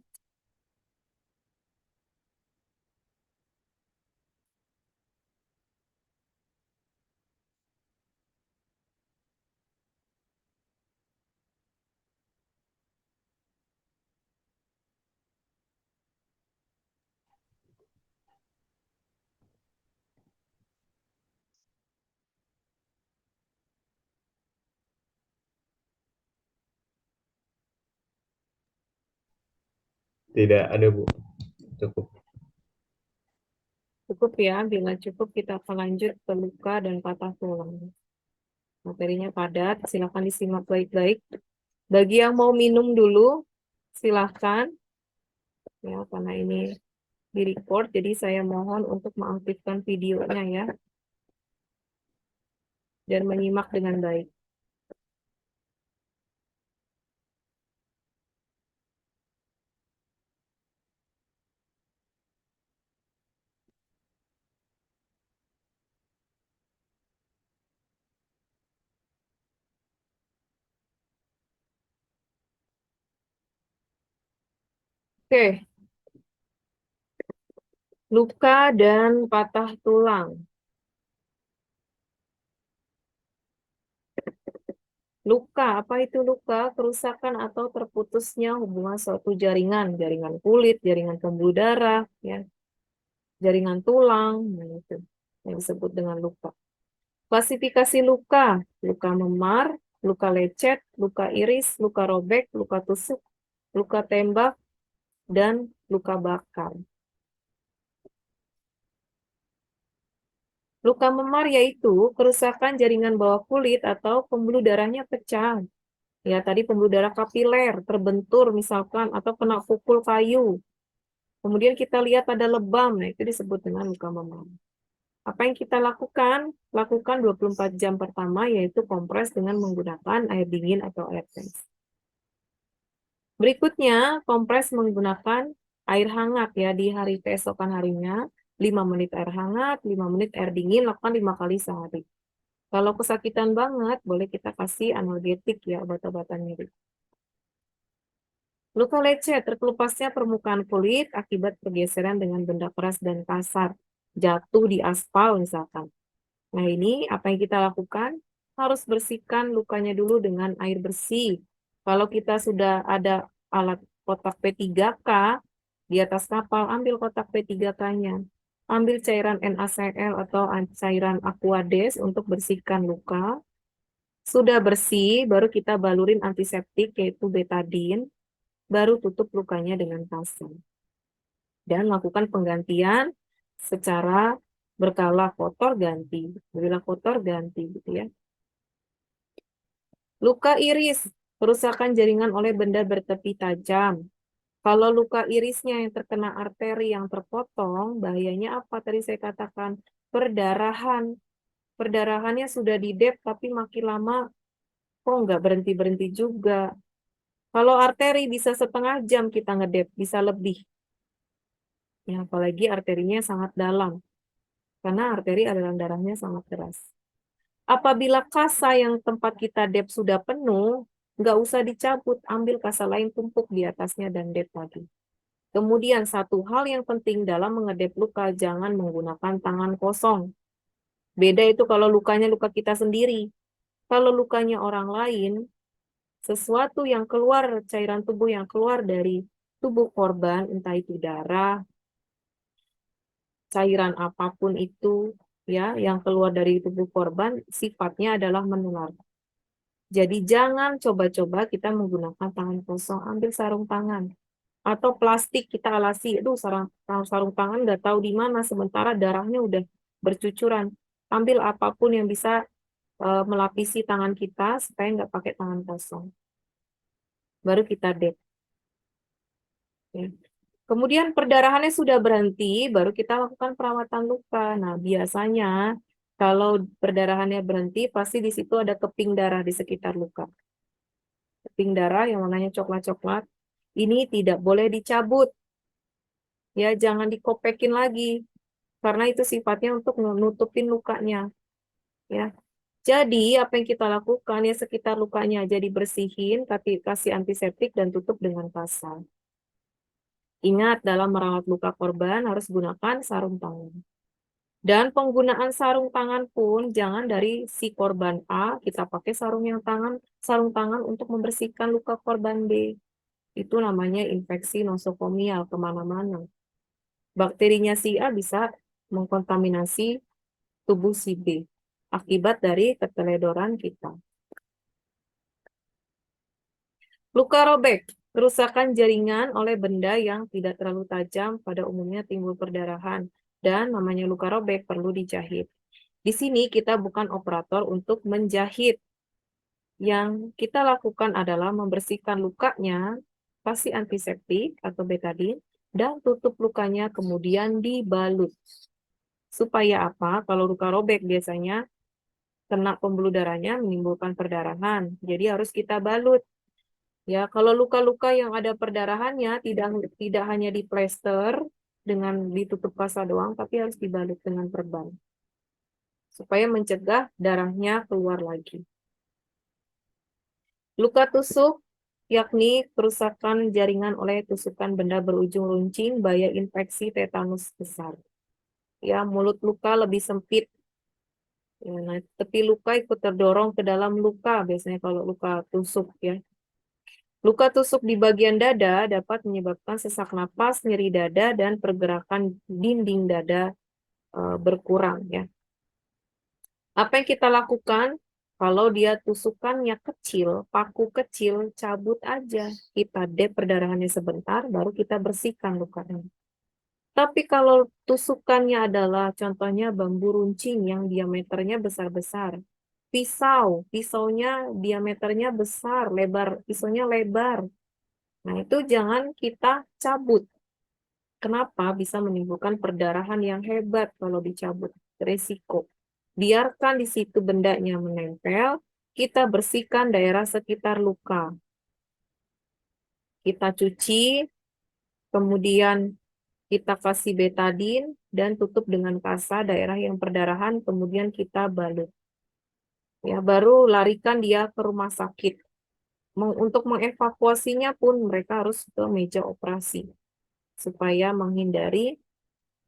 Tidak ada, Bu. Cukup. Cukup ya, bila cukup kita akan lanjut ke luka dan patah tulang. Materinya padat, silakan disimak baik-baik. Bagi yang mau minum dulu, silahkan. Ya, karena ini di-record, jadi saya mohon untuk mengaktifkan videonya ya. Dan menyimak dengan baik. Oke. Luka dan patah tulang. Luka, apa itu luka? Kerusakan atau terputusnya hubungan suatu jaringan, jaringan kulit, jaringan pembuluh darah, ya, jaringan tulang, nah itu yang disebut dengan luka. Klasifikasi luka, luka memar, luka lecet, luka iris, luka robek, luka tusuk, luka tembak, dan luka bakar. Luka memar yaitu kerusakan jaringan bawah kulit atau pembuluh darahnya pecah. Ya, tadi pembuluh darah kapiler terbentur misalkan atau kena pukul kayu. Kemudian kita lihat ada lebam, nah itu disebut dengan luka memar. Apa yang kita lakukan? Lakukan 24 jam pertama yaitu kompres dengan menggunakan air dingin atau air teh. Berikutnya, kompres menggunakan air hangat ya di hari keesokan harinya. 5 menit air hangat, 5 menit air dingin, lakukan 5 kali sehari. Kalau kesakitan banget, boleh kita kasih analgetik ya, obat-obatan nyeri. Luka lecet, terkelupasnya permukaan kulit akibat pergeseran dengan benda keras dan kasar. Jatuh di aspal misalkan. Nah ini apa yang kita lakukan? Harus bersihkan lukanya dulu dengan air bersih. Kalau kita sudah ada alat kotak P3K di atas kapal, ambil kotak P3K-nya. Ambil cairan NaCl atau cairan Aquades untuk bersihkan luka. Sudah bersih, baru kita balurin antiseptik yaitu betadine. Baru tutup lukanya dengan kasa. Dan lakukan penggantian secara berkala, kotor ganti. Bila kotor ganti gitu ya. Luka iris, kerusakan jaringan oleh benda bertepi tajam. Kalau luka irisnya yang terkena arteri yang terpotong, bahayanya apa? Tadi saya katakan perdarahan. Perdarahannya sudah didep, tapi makin lama kok nggak berhenti-berhenti juga. Kalau arteri bisa setengah jam kita ngedep, bisa lebih. Ya, apalagi arterinya sangat dalam. Karena arteri aliran darahnya sangat deras. Apabila kasa yang tempat kita dep sudah penuh, nggak usah dicabut, ambil kasa lain tumpuk di atasnya dan dep lagi. Kemudian satu hal yang penting dalam mengedep luka, jangan menggunakan tangan kosong. Beda itu kalau lukanya luka kita sendiri. Kalau lukanya orang lain, sesuatu yang keluar, cairan tubuh yang keluar dari tubuh korban, entah itu darah, cairan apapun itu, ya, yang keluar dari tubuh korban, sifatnya adalah menular. Jadi jangan coba-coba kita menggunakan tangan kosong, ambil sarung tangan. Atau plastik kita alasi, aduh sarung tangan nggak tahu di mana, sementara darahnya udah bercucuran. Ambil apapun yang bisa melapisi tangan kita supaya nggak pakai tangan kosong. Baru kita dep. Ya. Kemudian perdarahannya sudah berhenti, baru kita lakukan perawatan luka. Nah, biasanya kalau perdarahannya berhenti, pasti di situ ada keping darah di sekitar luka. Keping darah yang warnanya coklat-coklat, ini tidak boleh dicabut. Ya, jangan dikopekin lagi, karena itu sifatnya untuk menutupin lukanya. Ya. Jadi, apa yang kita lakukan, ya sekitar lukanya aja dibersihin, kasih antiseptik, dan tutup dengan kasa. Ingat, dalam merawat luka korban harus gunakan sarung tangan. Dan penggunaan sarung tangan pun jangan dari si korban A, kita pakai sarung tangan untuk membersihkan luka korban B. Itu namanya infeksi nosokomial kemana-mana. Bakterinya si A bisa mengkontaminasi tubuh si B akibat dari keteledoran kita. Luka robek, kerusakan jaringan oleh benda yang tidak terlalu tajam, pada umumnya timbul perdarahan, dan namanya luka robek perlu dijahit. Di sini kita bukan operator untuk menjahit. Yang kita lakukan adalah membersihkan lukanya, kasih antiseptik atau betadin, dan tutup lukanya kemudian dibalut. Supaya apa? Kalau luka robek biasanya kena pembuluh darahnya menimbulkan perdarahan. Jadi harus kita balut. Ya, kalau luka-luka yang ada perdarahannya tidak hanya diplester dengan ditutup kasa doang, tapi harus dibalut dengan perban supaya mencegah darahnya keluar lagi. Luka tusuk yakni kerusakan jaringan oleh tusukan benda berujung runcing, bahaya infeksi tetanus besar. Ya, mulut luka lebih sempit. Ya, nah, tepi luka ikut terdorong ke dalam luka, biasanya kalau luka tusuk ya. Luka tusuk di bagian dada dapat menyebabkan sesak napas, nyeri dada, dan pergerakan dinding dada berkurang. Ya. Apa yang kita lakukan? Kalau dia tusukannya kecil, paku kecil, cabut aja. Kita dep perdarahannya sebentar, baru kita bersihkan lukanya. Tapi kalau tusukannya adalah contohnya bambu runcing yang diameternya besar-besar, pisaunya diameternya besar, pisaunya lebar. Nah, itu jangan kita cabut. Kenapa? Bisa menimbulkan perdarahan yang hebat kalau dicabut. Resiko. Biarkan di situ bendanya menempel, kita bersihkan daerah sekitar luka. Kita cuci, kemudian kita kasih betadin, dan tutup dengan kasa daerah yang perdarahan, kemudian kita balut. Ya, baru larikan dia ke rumah sakit. Untuk mengevakuasinya pun mereka harus ke meja operasi supaya menghindari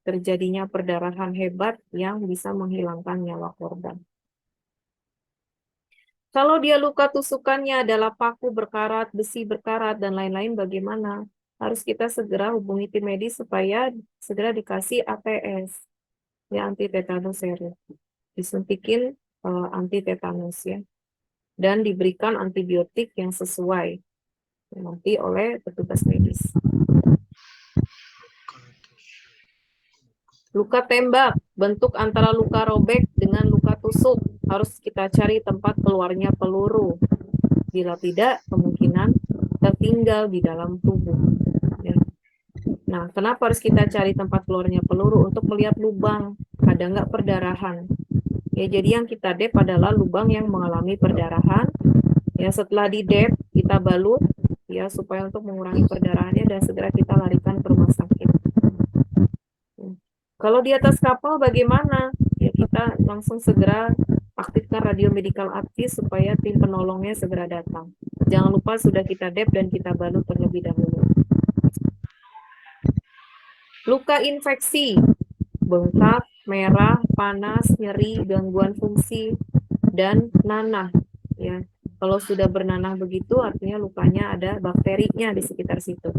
terjadinya perdarahan hebat yang bisa menghilangkan nyawa korban. Kalau dia luka tusukannya adalah paku berkarat, besi berkarat, dan lain-lain, bagaimana? Harus kita segera hubungi tim medis supaya segera dikasih ATS, ya, anti tetanus serum. Disuntikin anti tetanus ya. Dan diberikan antibiotik yang sesuai nanti oleh petugas medis. Luka tembak, bentuk antara luka robek dengan luka tusuk. Harus kita cari tempat keluarnya peluru. Bila tidak, kemungkinan tertinggal di dalam tubuh. Ya. Nah, kenapa harus kita cari tempat keluarnya peluru? Untuk melihat lubang, ada nggak perdarahan. Ya, jadi yang kita dep adalah lubang yang mengalami perdarahan. Ya, setelah di dep, kita balut, ya, supaya untuk mengurangi perdarahannya dan segera kita larikan ke rumah sakit. Kalau di atas kapal bagaimana? Ya, kita langsung segera aktifkan radio medikal aktif supaya tim penolongnya segera datang. Jangan lupa sudah kita dep dan kita balut terlebih dahulu. Luka infeksi, bengkak, merah, panas, nyeri, gangguan fungsi, dan nanah. Ya, kalau sudah bernanah begitu, artinya lukanya ada bakterinya di sekitar situ.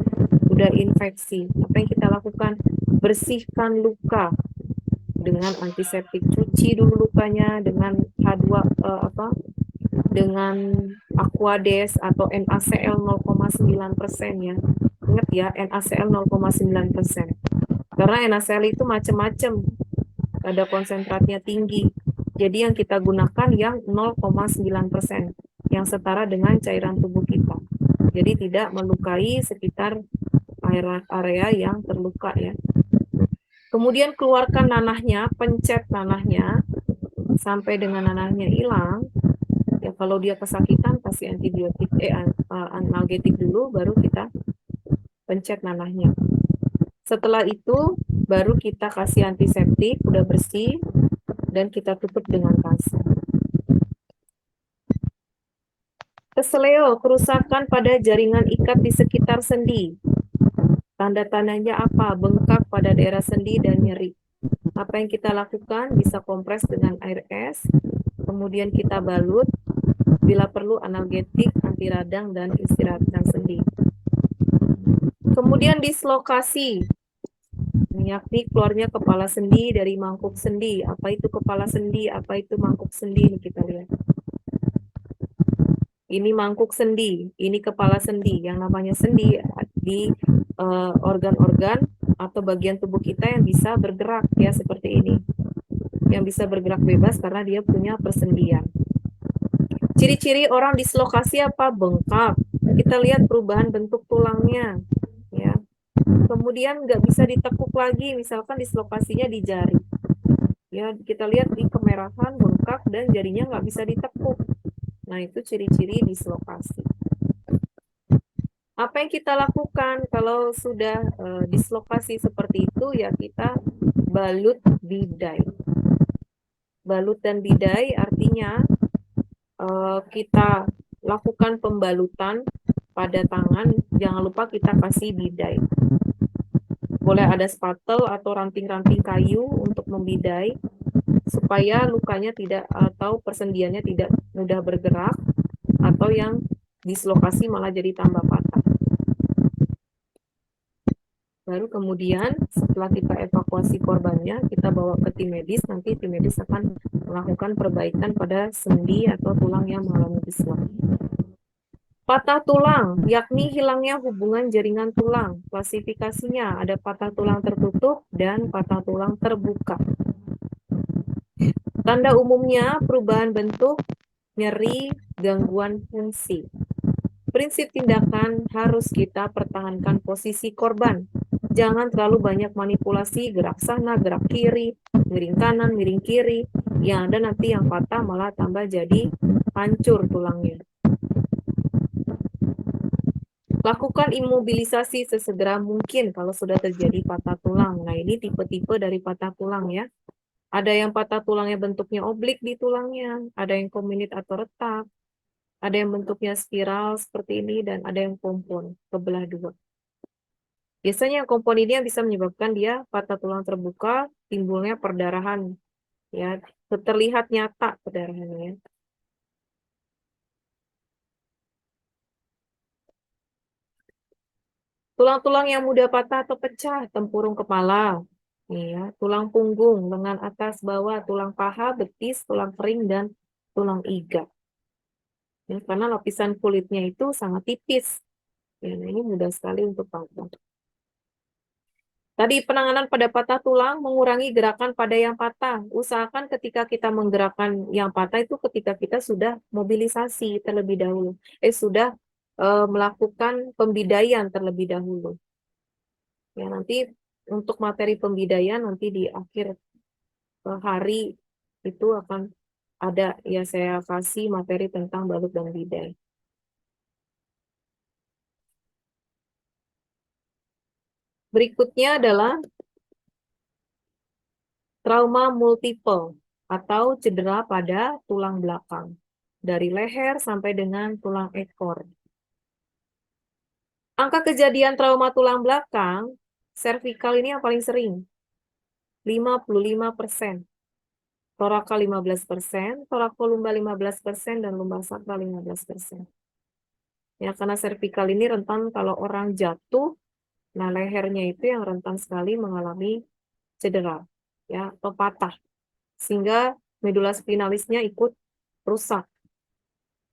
Udah infeksi. Apa yang kita lakukan? Bersihkan luka dengan antiseptik. Cuci dulu lukanya dengan dengan Aquades atau NaCl 0,9% ya. Ingat ya, NaCl 0,9%. Karena NaCl itu macam-macam, ada konsentratnya tinggi. Jadi yang kita gunakan yang 0,9%, yang setara dengan cairan tubuh kita. Jadi tidak melukai sekitar area yang terluka ya. Kemudian keluarkan nanahnya, pencet nanahnya sampai dengan nanahnya hilang. Ya kalau dia kesakitan kasih analgetik dulu, baru kita pencet nanahnya. Setelah itu baru kita kasih antiseptik, udah bersih, dan kita tutup dengan pasta. Keseleo, kerusakan pada jaringan ikat di sekitar sendi. Tanda-tandanya apa? Bengkak pada daerah sendi dan nyeri. Apa yang kita lakukan? Bisa kompres dengan air es, kemudian kita balut, bila perlu analgetik, anti radang, dan istirahatkan sendi. Kemudian dislokasi, yakni keluarnya kepala sendi dari mangkuk sendi. Apa itu kepala sendi? Apa itu mangkuk sendi? Ini kita lihat. Ini mangkuk sendi, ini kepala sendi. Yang namanya sendi di organ-organ atau bagian tubuh kita yang bisa bergerak ya seperti ini. Yang bisa bergerak bebas karena dia punya persendian. Ciri-ciri orang dislokasi apa? Bengkak. Kita lihat perubahan bentuk tulangnya. Ya. Kemudian nggak bisa ditekuk lagi, misalkan dislokasinya di jari. Ya, kita lihat di kemerahan, bengkak, dan jarinya nggak bisa ditekuk. Nah, itu ciri-ciri dislokasi. Apa yang kita lakukan kalau sudah dislokasi seperti itu? Ya, kita balut bidai. Balut dan bidai artinya kita lakukan pembalutan pada tangan, jangan lupa kita kasih bidai. Boleh ada spatel atau ranting-ranting kayu untuk membidai, supaya lukanya tidak atau persendiannya tidak mudah bergerak, atau yang dislokasi malah jadi tambah patah. Baru kemudian setelah kita evakuasi korbannya, kita bawa ke tim medis, nanti tim medis akan melakukan perbaikan pada sendi atau tulang yang mengalami dislok. Patah tulang, yakni hilangnya hubungan jaringan tulang. Klasifikasinya ada patah tulang tertutup dan patah tulang terbuka. Tanda umumnya perubahan bentuk, nyeri, gangguan fungsi. Prinsip tindakan harus kita pertahankan posisi korban. Jangan terlalu banyak manipulasi, gerak sana, gerak kiri, miring kanan, miring kiri. Yang ada nanti yang patah malah tambah jadi hancur tulangnya. Lakukan imobilisasi sesegera mungkin kalau sudah terjadi patah tulang. Nah, ini tipe-tipe dari patah tulang ya. Ada yang patah tulangnya bentuknya oblik di tulangnya, ada yang komunit atau retak, ada yang bentuknya spiral seperti ini, dan ada yang kompon, kebelah dua. Biasanya yang kompon ini yang bisa menyebabkan dia patah tulang terbuka, timbulnya perdarahan. Ya, terlihat nyata perdarahannya. Tulang-tulang yang mudah patah atau pecah, tempurung kepala, ya, tulang punggung, lengan atas bawah, tulang paha, betis, tulang kering, dan tulang iga. Ya, karena lapisan kulitnya itu sangat tipis. Ya, nah ini mudah sekali untuk patah. Tadi penanganan pada patah tulang, mengurangi gerakan pada yang patah. Usahakan ketika kita menggerakkan yang patah itu ketika kita sudah mobilisasi terlebih dahulu. Sudah melakukan pembidaian terlebih dahulu. Ya, nanti untuk materi pembidaian nanti di akhir hari itu akan ada ya saya kasih materi tentang balut dan bidai. Berikutnya adalah trauma multiple atau cedera pada tulang belakang. Dari leher sampai dengan tulang ekor. Angka kejadian trauma tulang belakang, servikal ini yang paling sering, 55%. Torakal 15%, torakolumbar 15%, dan lumbar sakral 15%. Ya, karena servikal ini rentan kalau orang jatuh, nah lehernya itu yang rentan sekali mengalami cedera, ya, atau patah. Sehingga medula spinalisnya ikut rusak.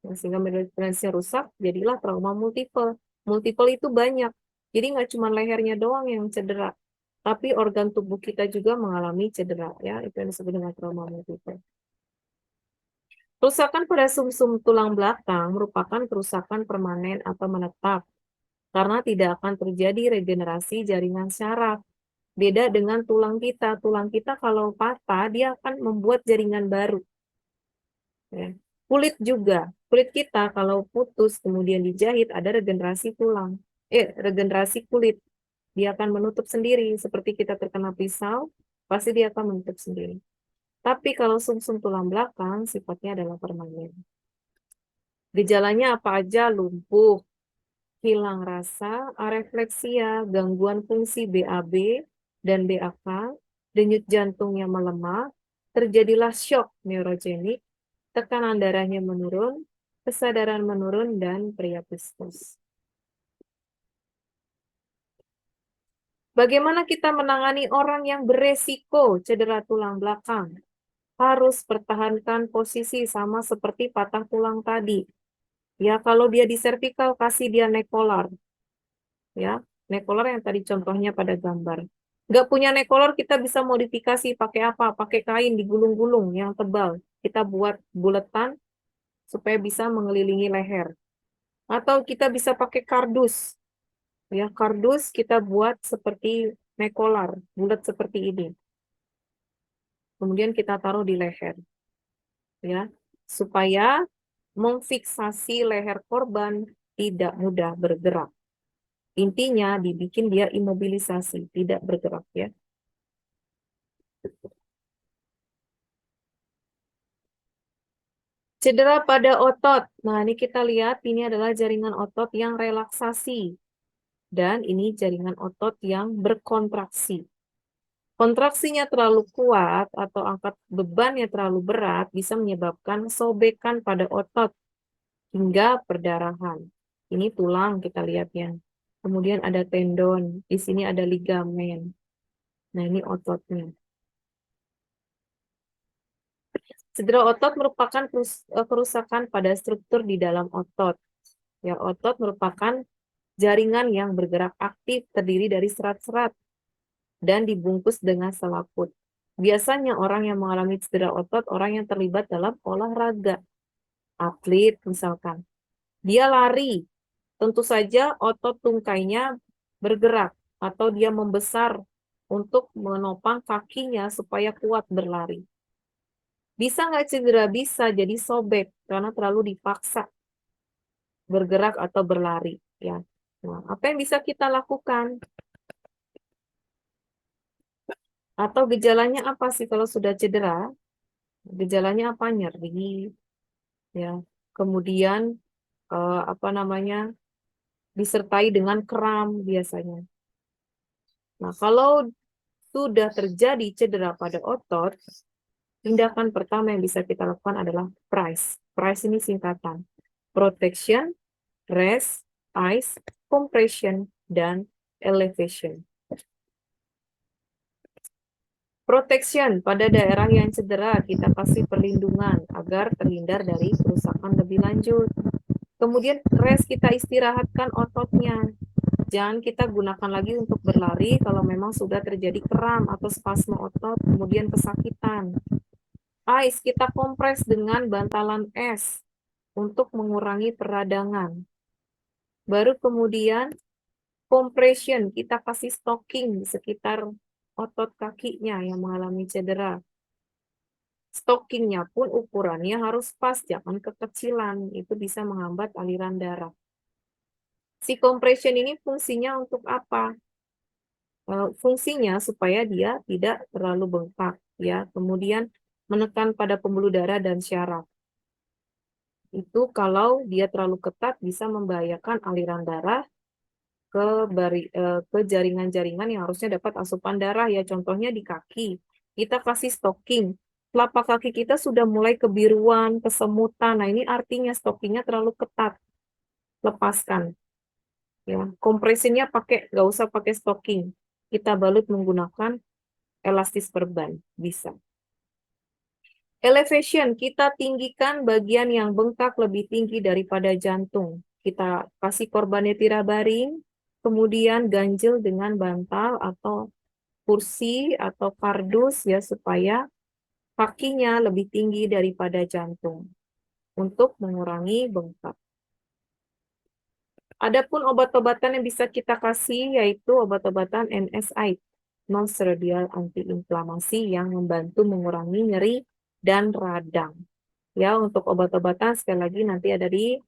Ya, sehingga medula spinalisnya rusak, jadilah trauma multiple. Multiple itu banyak. Jadi nggak cuma lehernya doang yang cedera, tapi organ tubuh kita juga mengalami cedera. Ya, itu yang disebut dengan trauma multiple. Kerusakan pada sumsum tulang belakang merupakan kerusakan permanen atau menetap karena tidak akan terjadi regenerasi jaringan syaraf. Beda dengan tulang kita. Tulang kita kalau patah, dia akan membuat jaringan baru. Ya. Kulit juga. Kulit kita kalau putus kemudian dijahit, ada regenerasi tulang. Regenerasi kulit. Dia akan menutup sendiri. Seperti kita terkena pisau, pasti dia akan menutup sendiri. Tapi kalau sumsum tulang belakang, sifatnya adalah permanen. Gejalanya apa aja? Lumpuh, hilang rasa, arefleksia, gangguan fungsi BAB dan BAK, denyut jantungnya melemah, terjadilah shock neurogenik, tekanan darahnya menurun, kesadaran menurun, dan priapismus. Bagaimana kita menangani orang yang beresiko cedera tulang belakang? Harus pertahankan posisi sama seperti patah tulang tadi. Ya, kalau dia di servikal, kasih dia neck collar. Ya, neck collar yang tadi contohnya pada gambar. Nggak punya neck collar, kita bisa modifikasi pakai apa? Pakai kain digulung-gulung yang tebal. Kita buat buletan supaya bisa mengelilingi leher. Atau kita bisa pakai kardus. Ya, kardus kita buat seperti neck collar, bulat seperti ini. Kemudian kita taruh di leher. Ya, supaya memfiksasi leher korban tidak mudah bergerak. Intinya dibikin dia imobilisasi, tidak bergerak ya. Cedera pada otot. Nah, ini kita lihat ini adalah jaringan otot yang relaksasi. Dan ini jaringan otot yang berkontraksi. Kontraksinya terlalu kuat atau angkat bebannya terlalu berat bisa menyebabkan sobekan pada otot hingga perdarahan. Ini tulang kita lihatnya. Kemudian ada tendon, di sini ada ligamen. Nah, ini ototnya. Cedera otot merupakan kerusakan pada struktur di dalam otot. Ya, otot merupakan jaringan yang bergerak aktif terdiri dari serat-serat dan dibungkus dengan selaput. Biasanya orang yang mengalami cedera otot orang yang terlibat dalam olahraga. Atlet misalkan. Dia lari, tentu saja otot tungkainya bergerak atau dia membesar untuk menopang kakinya supaya kuat berlari. Bisa nggak cedera? Bisa, jadi sobek karena terlalu dipaksa bergerak atau berlari. Ya. Nah, apa yang bisa kita lakukan? Atau gejalanya apa sih kalau sudah cedera? Gejalanya apa? Nyeri, ya. Kemudian apa namanya? Disertai dengan kram biasanya. Nah, kalau sudah terjadi cedera pada otot, tindakan pertama yang bisa kita lakukan adalah PRICE. PRICE ini singkatan. Protection, Rest, Ice, Compression, dan Elevation. Protection pada daerah yang cedera kita kasih perlindungan agar terhindar dari kerusakan lebih lanjut. Kemudian rest, kita istirahatkan ototnya. Jangan kita gunakan lagi untuk berlari kalau memang sudah terjadi kram atau spasme otot, kemudian kesakitan. Ice, kita kompres dengan bantalan es untuk mengurangi peradangan. Baru kemudian compression, kita kasih stocking di sekitar otot kakinya yang mengalami cedera. Stockingnya pun ukurannya harus pas, jangan kekecilan, itu bisa menghambat aliran darah. Si compression ini fungsinya untuk apa? Fungsinya supaya dia tidak terlalu bengkak, ya. Kemudian menekan pada pembuluh darah dan syaraf. Itu kalau dia terlalu ketat bisa membahayakan aliran darah ke jaringan-jaringan yang harusnya dapat asupan darah ya. Contohnya di kaki. Kita kasih stocking. Telapak kaki kita sudah mulai kebiruan, kesemutan. Nah, ini artinya stockingnya terlalu ketat. Lepaskan. Ya, kompresinya nggak usah pakai stocking. Kita balut menggunakan elastis perban. Bisa. Elevation, kita tinggikan bagian yang bengkak lebih tinggi daripada jantung. Kita kasih korbannya tira baring, kemudian ganjel dengan bantal atau kursi atau kardus ya supaya kakinya lebih tinggi daripada jantung untuk mengurangi bengkak. Adapun obat-obatan yang bisa kita kasih yaitu obat-obatan NSAID, non-steroidal antiinflamasi yang membantu mengurangi nyeri dan radang. Ya, untuk obat-obatan sekali lagi nanti ada di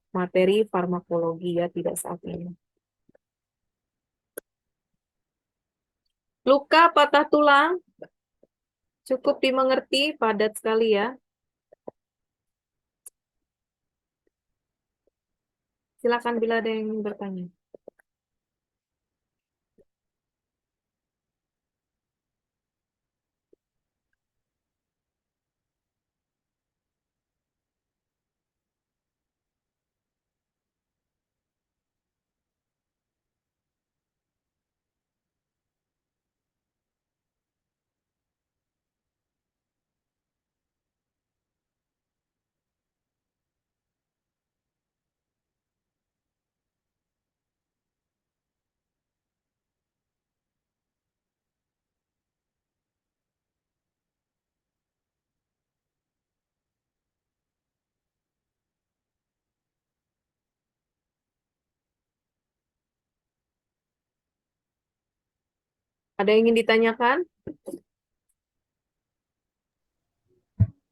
materi farmakologi ya, tidak saat ini. Luka patah tulang, cukup dimengerti, padat sekali ya. Silakan bila ada yang ingin bertanya. Ada yang ingin ditanyakan?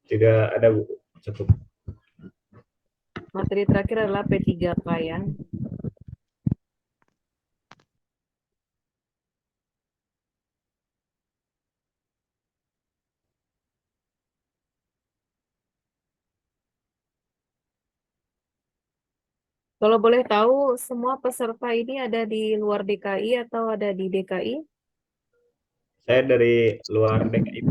Tidak ada Bu, cukup. Materi terakhir adalah P3K ya. Kalau boleh tahu, semua peserta ini ada di luar DKI atau ada di DKI? Saya dari luar DKI.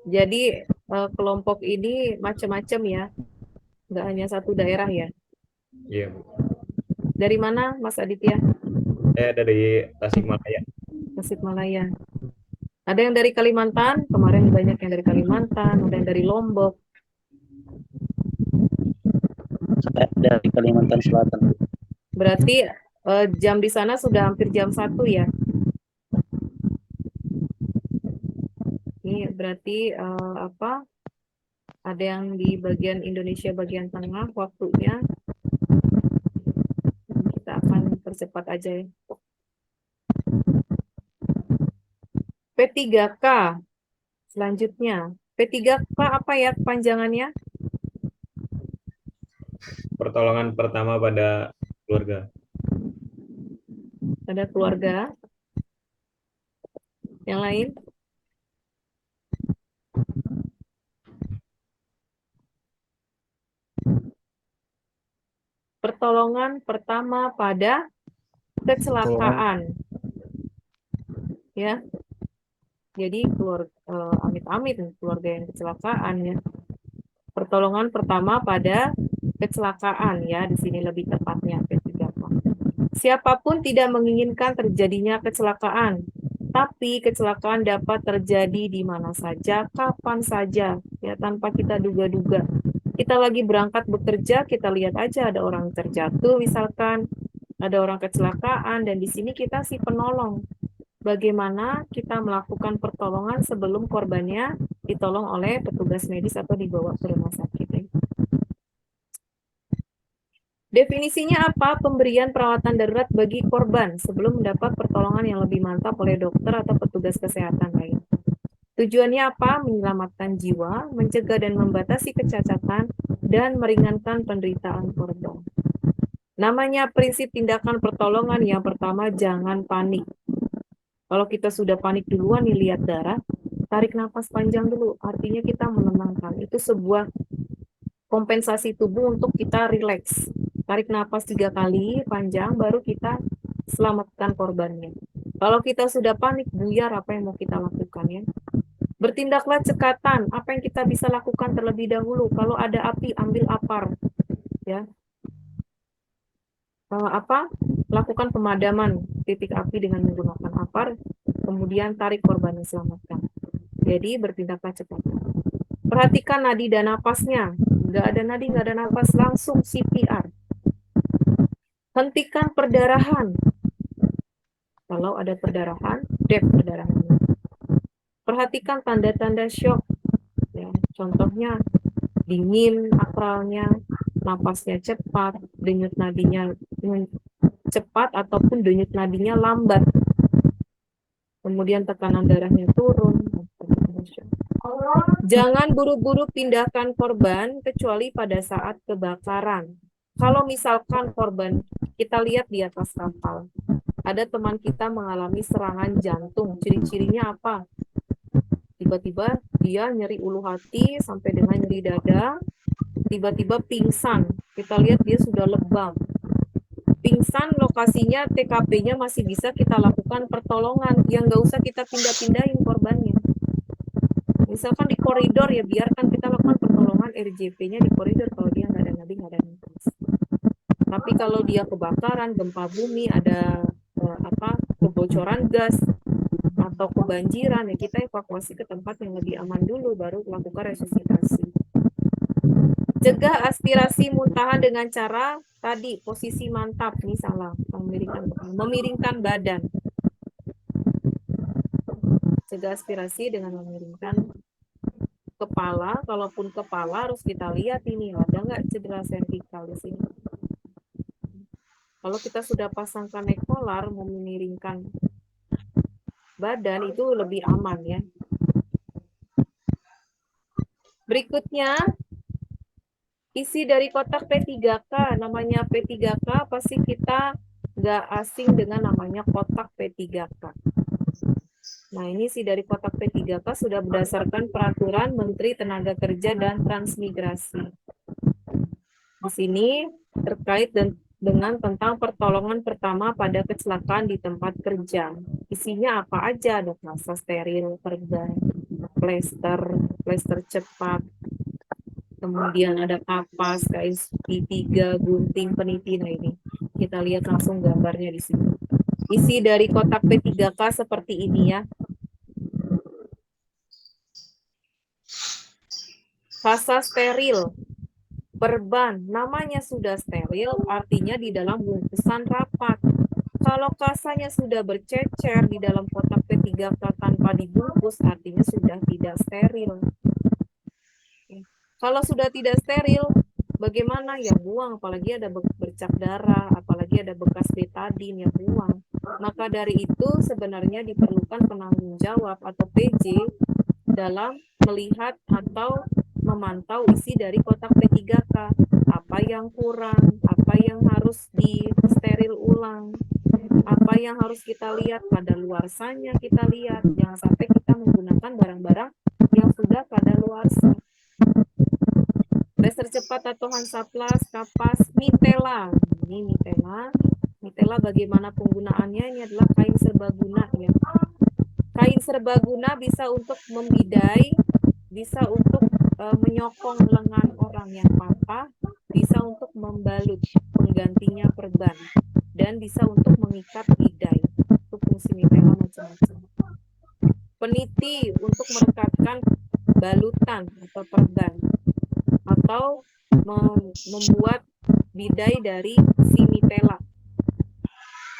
Jadi kelompok ini macam-macam ya, nggak hanya satu daerah ya. Iya Bu. Dari mana, Mas Aditya? Saya dari Tasikmalaya. Tasikmalaya. Ada yang dari Kalimantan, kemarin banyak yang dari Kalimantan, ada yang dari Lombok. Saya dari Kalimantan Selatan. Berarti jam di sana sudah hampir jam 1 ya. Ini berarti ada yang di bagian Indonesia bagian tengah waktunya. Kita akan percepat aja ya. P3K. Selanjutnya, P3K apa ya kepanjangannya? Pertolongan pertama pada keluarga. Ada keluarga. Yang lain? Pertolongan pertama pada kecelakaan. Ya. Jadi amit-amit keluarga yang kecelakaan ya. Pertolongan pertama pada kecelakaan ya, di sini lebih tepatnya P3K. Siapapun tidak menginginkan terjadinya kecelakaan, tapi kecelakaan dapat terjadi di mana saja, kapan saja, ya tanpa kita duga-duga. Kita lagi berangkat bekerja, kita lihat aja ada orang terjatuh misalkan, ada orang kecelakaan, dan di sini kita si penolong. Bagaimana kita melakukan pertolongan sebelum korbannya ditolong oleh petugas medis atau dibawa ke rumah sakit. Ya. Definisinya apa? Pemberian perawatan darurat bagi korban sebelum mendapat pertolongan yang lebih mantap oleh dokter atau petugas kesehatan lain. Tujuannya apa? Menyelamatkan jiwa, mencegah dan membatasi kecacatan, dan meringankan penderitaan korban. Namanya prinsip tindakan pertolongan yang pertama, jangan panik. Kalau kita sudah panik duluan nih lihat darah, tarik nafas panjang dulu. Artinya kita menenangkan. Itu sebuah kompensasi tubuh untuk kita rileks. Tarik napas 3 kali panjang, baru kita selamatkan korbannya. Kalau kita sudah panik buyar, apa yang mau kita lakukan ya? Bertindaklah cekatan. Apa yang kita bisa lakukan terlebih dahulu? Kalau ada api, ambil apar, ya. Lakukan pemadaman titik api dengan menggunakan apar, kemudian tarik korban dan selamatkan. Jadi bertindaklah cepat. Perhatikan nadi dan napasnya. Nggak ada nadi, nggak ada napas, langsung CPR. Hentikan perdarahan. Kalau ada perdarahan, dep perdarahannya. Perhatikan tanda-tanda shock. Ya, contohnya dingin akralnya, napasnya cepat, denyut nadinya cepat ataupun denyut nadinya lambat. Kemudian tekanan darahnya turun. Jangan buru-buru pindahkan korban kecuali pada saat kebakaran. Kalau misalkan korban kita lihat di atas kapal, ada teman kita mengalami serangan jantung. Ciri-cirinya apa? Tiba-tiba dia nyeri ulu hati sampai dengan nyeri dada, tiba-tiba pingsan. Kita lihat dia sudah lebam. Pingsan, lokasinya TKP-nya masih bisa kita lakukan pertolongan, yang nggak usah kita pindah-pindahin korbannya. Misalkan di koridor, ya biarkan kita lakukan pertolongan RJP-nya di koridor kalau dia nggak ada nadi, nggak ada nafas. Tapi kalau dia kebakaran, gempa bumi, ada kebocoran gas atau kebanjiran, ya kita evakuasi ke tempat yang lebih aman dulu, baru lakukan resusitasi. Cegah aspirasi muntahan dengan cara tadi posisi mantap, misalnya memiringkan badan. Cegah aspirasi dengan memiringkan kepala. Kalaupun kepala harus kita lihat ini ada nggak cedera servikal di sini. Kalau kita sudah pasangkan neck collar, memiringkan badan itu lebih aman ya. Berikutnya, isi dari kotak P3K, namanya P3K, pasti kita nggak asing dengan namanya kotak P3K. Nah, ini isi dari kotak P3K sudah berdasarkan peraturan Menteri Tenaga Kerja dan Transmigrasi. Di sini terkait dengan tentang pertolongan pertama pada kecelakaan di tempat kerja. Isinya apa aja? Ada plasa steril, perban, plester cepat, kemudian ada kapas, kain P3, gunting, peniti. Nah ini kita lihat langsung gambarnya di sini. Isi dari kotak P3K seperti ini ya. Kasa steril, perban, namanya sudah steril, artinya di dalam bungkusan rapat. Kalau kasanya sudah bercecer di dalam kotak P3K tanpa dibungkus, artinya sudah tidak steril. Kalau sudah tidak steril, bagaimana? Ya buang, apalagi ada bercak darah, apalagi ada bekas betadin, ya buang. Maka dari itu sebenarnya diperlukan penanggung jawab atau PJ dalam melihat atau memantau isi dari kotak P3K. Apa yang kurang, apa yang harus disteril ulang, apa yang harus kita lihat pada luarsanya kita lihat. Jangan sampai kita menggunakan barang-barang yang sudah pada luarsa. Plester cepat atau Hansaplast, kapas, mitela. Ini mitela. Mitela bagaimana penggunaannya? Ini adalah kain serbaguna ya. Kain serbaguna bisa untuk membidai, bisa untuk menyokong lengan orang yang patah, bisa untuk membalut, penggantinya perban, dan bisa untuk mengikat bidai. Itu fungsi mitela macam-macam. Peniti untuk merekatkan balutan atau perban, atau membuat bidai dari si mitela.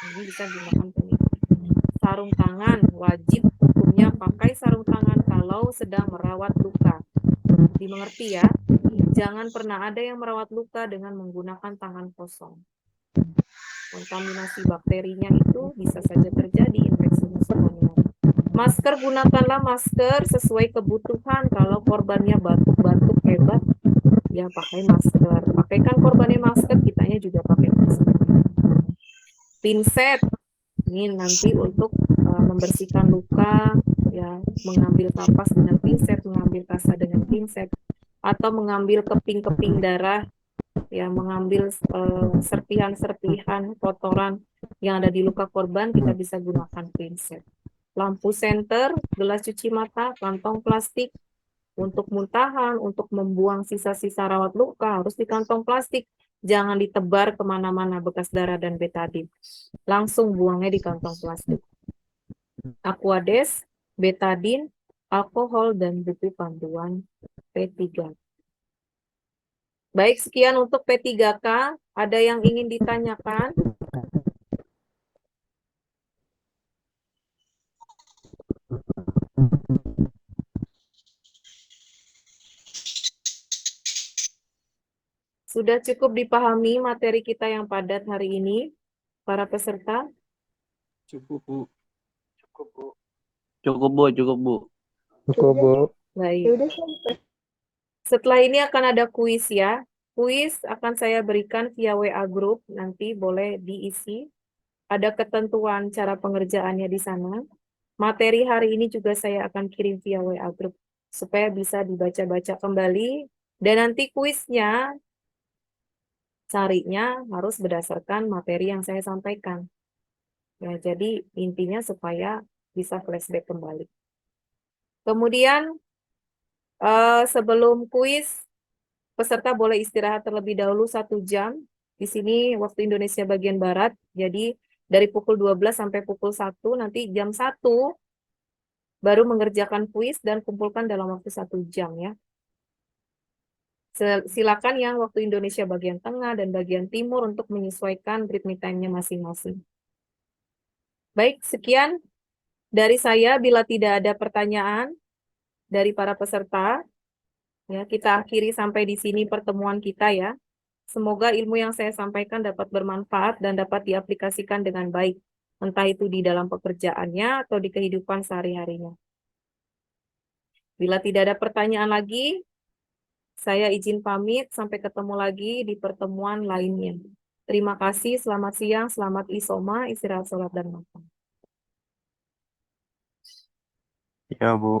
Ini bisa digunakan peniti. Sarung tangan, wajib hukumnya pakai sarung tangan kalau sedang merawat luka. Dimengerti ya, jangan pernah ada yang merawat luka dengan menggunakan tangan kosong. Kontaminasi bakterinya itu bisa saja terjadi infeksi musuh. Masker, gunakanlah masker sesuai kebutuhan. Kalau korbannya batuk-batuk hebat, ya pakai masker. Pakaikan korbannya masker, kitanya juga pakai masker. Pinset, ini nanti untuk membersihkan luka, ya mengambil kapas dengan pinset, mengambil kasa dengan pinset, atau mengambil keping-keping darah ya mengambil serpihan-serpihan kotoran yang ada di luka korban, kita bisa gunakan pinset. Lampu senter, gelas cuci mata, kantong plastik untuk muntahan, untuk membuang sisa-sisa rawat luka harus di kantong plastik. Jangan ditebar kemana-mana bekas darah dan betadin. Langsung buangnya di kantong plastik. Aquades, betadin, alkohol, dan buku panduan P3. Baik, sekian untuk P3K. Ada yang ingin ditanyakan? Sudah cukup dipahami materi kita yang padat hari ini, para peserta? Cukup, Bu. Cukup, Bu. Cukup, Bu. Cukup, Bu. Cukup, Bu. Baik. Ya udah sampai. Setelah ini akan ada kuis ya. Kuis akan saya berikan via WA group, nanti boleh diisi. Ada ketentuan cara pengerjaannya di sana. Materi hari ini juga saya akan kirim via WA group, supaya bisa dibaca-baca kembali. Dan nanti kuisnya, carinya harus berdasarkan materi yang saya sampaikan. Ya, jadi intinya supaya bisa flashback kembali. Kemudian, sebelum kuis, peserta boleh istirahat terlebih dahulu 1 jam. Di sini waktu Indonesia bagian Barat, jadi dari pukul 12 sampai pukul 1, nanti jam 1 baru mengerjakan kuis dan kumpulkan dalam waktu 1 jam ya. Silakan yang waktu Indonesia bagian tengah dan bagian timur untuk menyesuaikan ritme time-nya masing-masing. Baik, sekian dari saya. Bila tidak ada pertanyaan dari para peserta, ya, kita akhiri sampai di sini pertemuan kita ya. Semoga ilmu yang saya sampaikan dapat bermanfaat dan dapat diaplikasikan dengan baik, entah itu di dalam pekerjaannya atau di kehidupan sehari-harinya. Bila tidak ada pertanyaan lagi, saya izin pamit, sampai ketemu lagi di pertemuan lainnya. Terima kasih, selamat siang, selamat isoma, istirahat sholat dan makan. Ya, Bu.